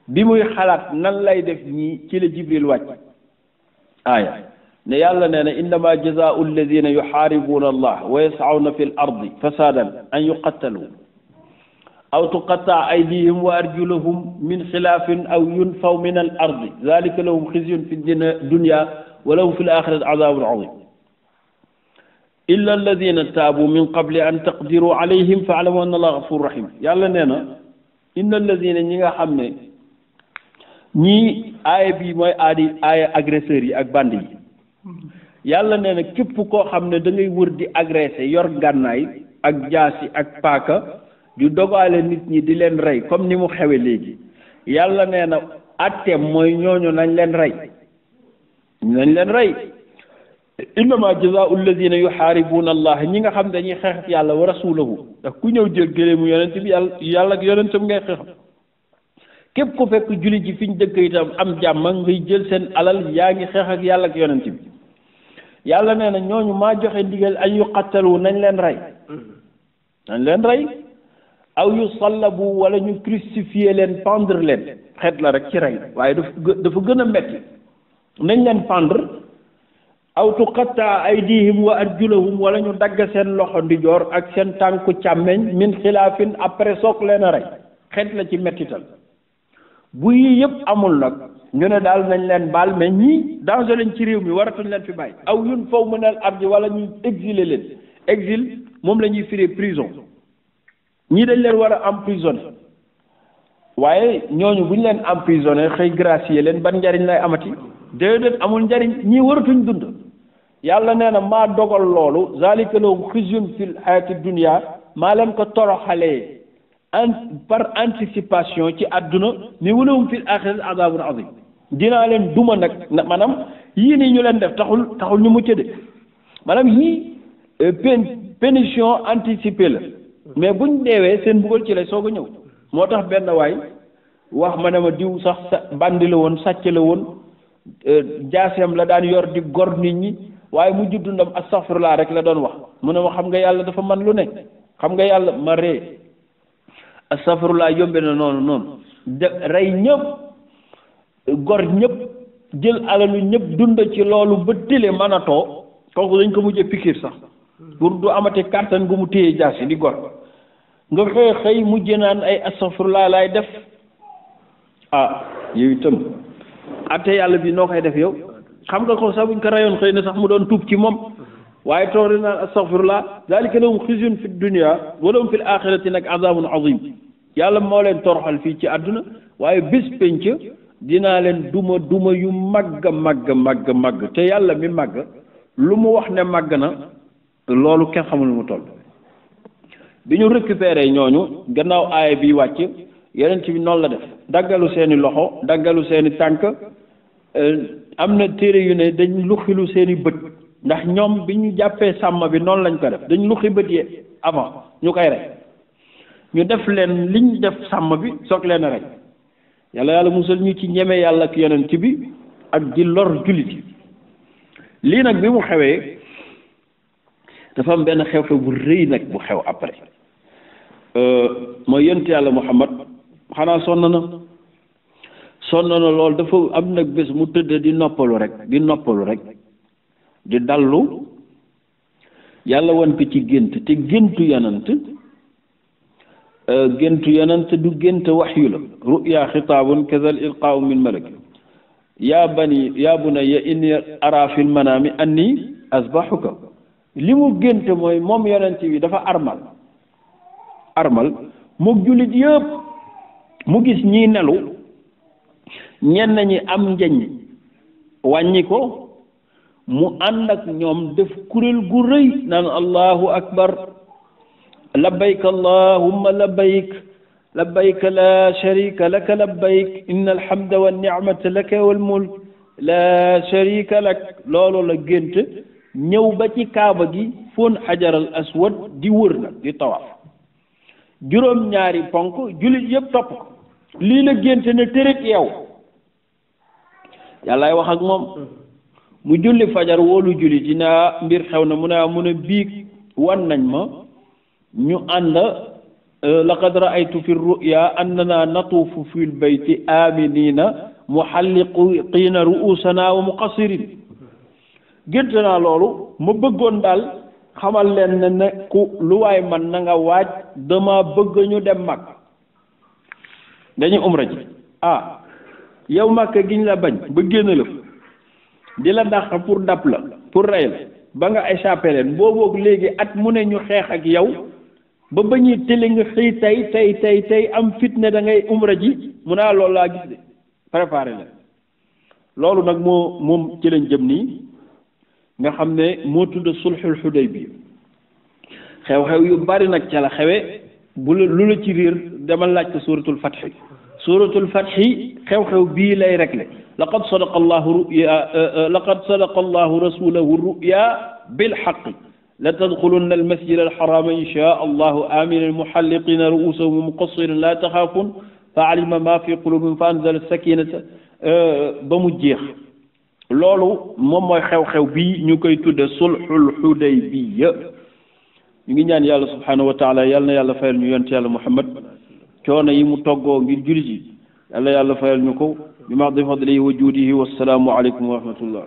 bi muy xalaat nan lay def ñii ci la Jibril wàcc aaya ne yàlla nee na innama jazaau alladina yuxaaribuuna allah wa yasawna fi l ardi fasadan an yuqattalu aw tuqattaa aydihim wa arjuluhum min xilaafin aw yunfaw min al ardi dalika lahum xizyun fi dunya wa lahum fi l axirati azabun azim illa alladina taabu min qabli an taqdiru alayhim fa alamu anna allah gafur rahim yàlla nee na inna alladina ñi nga xam ne ñii aaya bi mooy aaya agresseurs yi ak bandi yi yàlla nee na képp koo xam ne da ngay wër di agressé yor gànnaay ak jaasi ak paaka di dogaale nit ñi di leen rey comme ni mu xewe léegi yàlla nee na atteem mooy ñooñu nañ leen rey innama jazaau alladina yuxaaribuuna allah ñi nga xam dañuy xeex ak yàlla wa rasulahu ndax ku ñëw jël gëléemu yonent bi yàlla ak yonentam ngay xeex képp ku fekk julli ji fi ñu dëkk itam am jàmm ngay jël seen alal yaa ngi xeex ak yàlla ak yonent bi yàlla nee na ñooñu maa joxe ndigal an yuqattalu nañ leen rey aw yu sallabu wala ñu crucifier leen pendre leen xeet la rek ci rey waaye dafa gën a metti nañ leen pendre aw tuqatta aydihim wa arjulahum wala ñu dagg seen loxo ndijoor ak seen tànku càmmeñ min xilaafin après soog leen a rey xeet la ci mettital bu yii yëpp amul nag ñu ne daal nañ leen baal mais ñii danger lañ ci réew mi waratuñ leen fi bàyyi aw yun faw mënal ardi wala ñu exiler leen exil moom la ñuy firee prison ñii dañ leen war a emprisonné waaye ñooñu bu ñu leen emprisonné xëy gracier leen ban njariñ lay amati déedéet amul njariñ ñii waratuñ dund yàlla nee na maa dogal loolu zalika lahum khizyun fil hayati dunya maa leen ko toroxalee par anticipation ci àdduna mais walahum fil axirati azabun azim dinaa leen duma nag maanaam yii nii ñu leen def taxul ñu mucc de maanaam yii pénition anticipée la mais buñ deewee seen mbugal ci lay soog a ñëw moo tax benn waay wax ma ne ma diw sax bandi la woon sàcc la woon jaaseem la daan yor di gor nit ñi waaye mu juddu ndam astaghfirullah rek la doon wax mu ne ma xam nga yàlla dafa man lu ne xam nga yàlla ma ree astaghfirullah yombe na noonu de rey ñëpp gor ñëpp jël alalu ñëpp dund ci loolu ba télé manatoo kooku dañ ko mujjee pikir sax pour du amati kàttan gu mu téye jaas yi di gor nga xëy mujj naan ay astaghfirullah laay def ah yow itam atte yàlla bi noo koy def yow xam nga ko sax buñ ko rayoon xëy na sax mu doon tuub ci moom waaye toog di naan astaghfirullah zalika lahum khizyun fi dunya wa lahum fil axirati nag azabun azim yàlla moo leen toroxal fii ci àdduna waaye bés penc dinaa leen duma yu màgg te yàlla mi màgg lu mu wax ne màgg na loolu kenn xamul mu toll bi ñu récupéré ñooñu gannaaw aaya bi wàcc yeneen bi noonu la def daggalu seeni loxo daggalu seeni tànk am na téere yu ne dañ luxilu seeni bët ndax ñoom bi ñu jàppee sàmm bi noonu lañ ko def dañ luxi bët yi avant ñu koy rey ñu def leen liñ def sàmm bi soog leen rek yàlla musal ñu ci ñeme yàlla ak yonent bi ak di lor jullit yi lii nag bi mu xewee dafa am benn xew-xew bu rëy nag bu xew après mooy yonent yàlla Muhammad xanaa sonn na lool dafa am nag bés mu tëdd di noppalu rek di dallu yàlla wan ko ci gént te géntu yonant du gént waxyu la ruya xitaabun kazal ilqaau min malak yaa bunayya inni ara fil manaami anni asbahuka li mu gént mooy moom yonent bi dafa armal mook jullit yëpp mu gis ñiy nelu ñenn ñi am njañ wàññi ko mu ànd ak ñoom def kuréel gu rëy naan allahu akbar labbayk allahumma labbayk la sharika laka labbayk inna alhamda wa ni'mata laka wal mulk la sharika lak loolu la gént ñëw ba ci kaaba gi foon xajaral aswad di wër nag di tawaaf juróom ñaari ponk jullit yëpp topp ko lii la gént ne tërët yow yàllaay wax ak moom mu julli fajar woolu jullit yi naa mbir xew na mu ne biig wan nañ ma ñu ànd laqad ra'aytu fi ruya annana natuufu fil bayti aminina muhalliqiina ru'usana wa muqassirin gént naa loolu ma bëggoon daal xamal leen ne ku lu waay man na nga waaj dama bëgg ñu dem mag dañu umra ji yow Makka giñ la bañ ba génn la di la dàq pour dab la pour rey la ba nga échappé leen booboog léegi at mu ne ñu xeex ak yow ba bañuy tëli nga xëy tey am fitne da ngay umra ji mu naa loolu laa gis de préparé la loolu nag moom ci lañ jëm nii nga xam ne moo tudd sulhul Hudaybiya xew-xew yu bari nag ca la xewe bu la lu la ci réer demal laaj ko suuratul Fath suuratul Fath xew-xew bii lay réglé laqad sadaqa allahu rasulahu ruya bil haqqi la tadxulunna al masjid al harama insha allahu aminin muhalliqina ruusahum muqassirin la taxaafun fa alima ma fi qulubihim fa anzala sakinata ba mu jeex loolu moom mooy xew-xew bii ñu koy tudde sulhul Hudaybiya ñu ngi ñaan yàlla subhanahu wa taala yàlla na yàlla fayal ñu yonent yàlla Muhammad coono yi mu toggoo ngir jullit yi yàlla fayal ñu ko bi mahdi fadlihi wa juudihi wassalaamu aleykum wa rahmatullah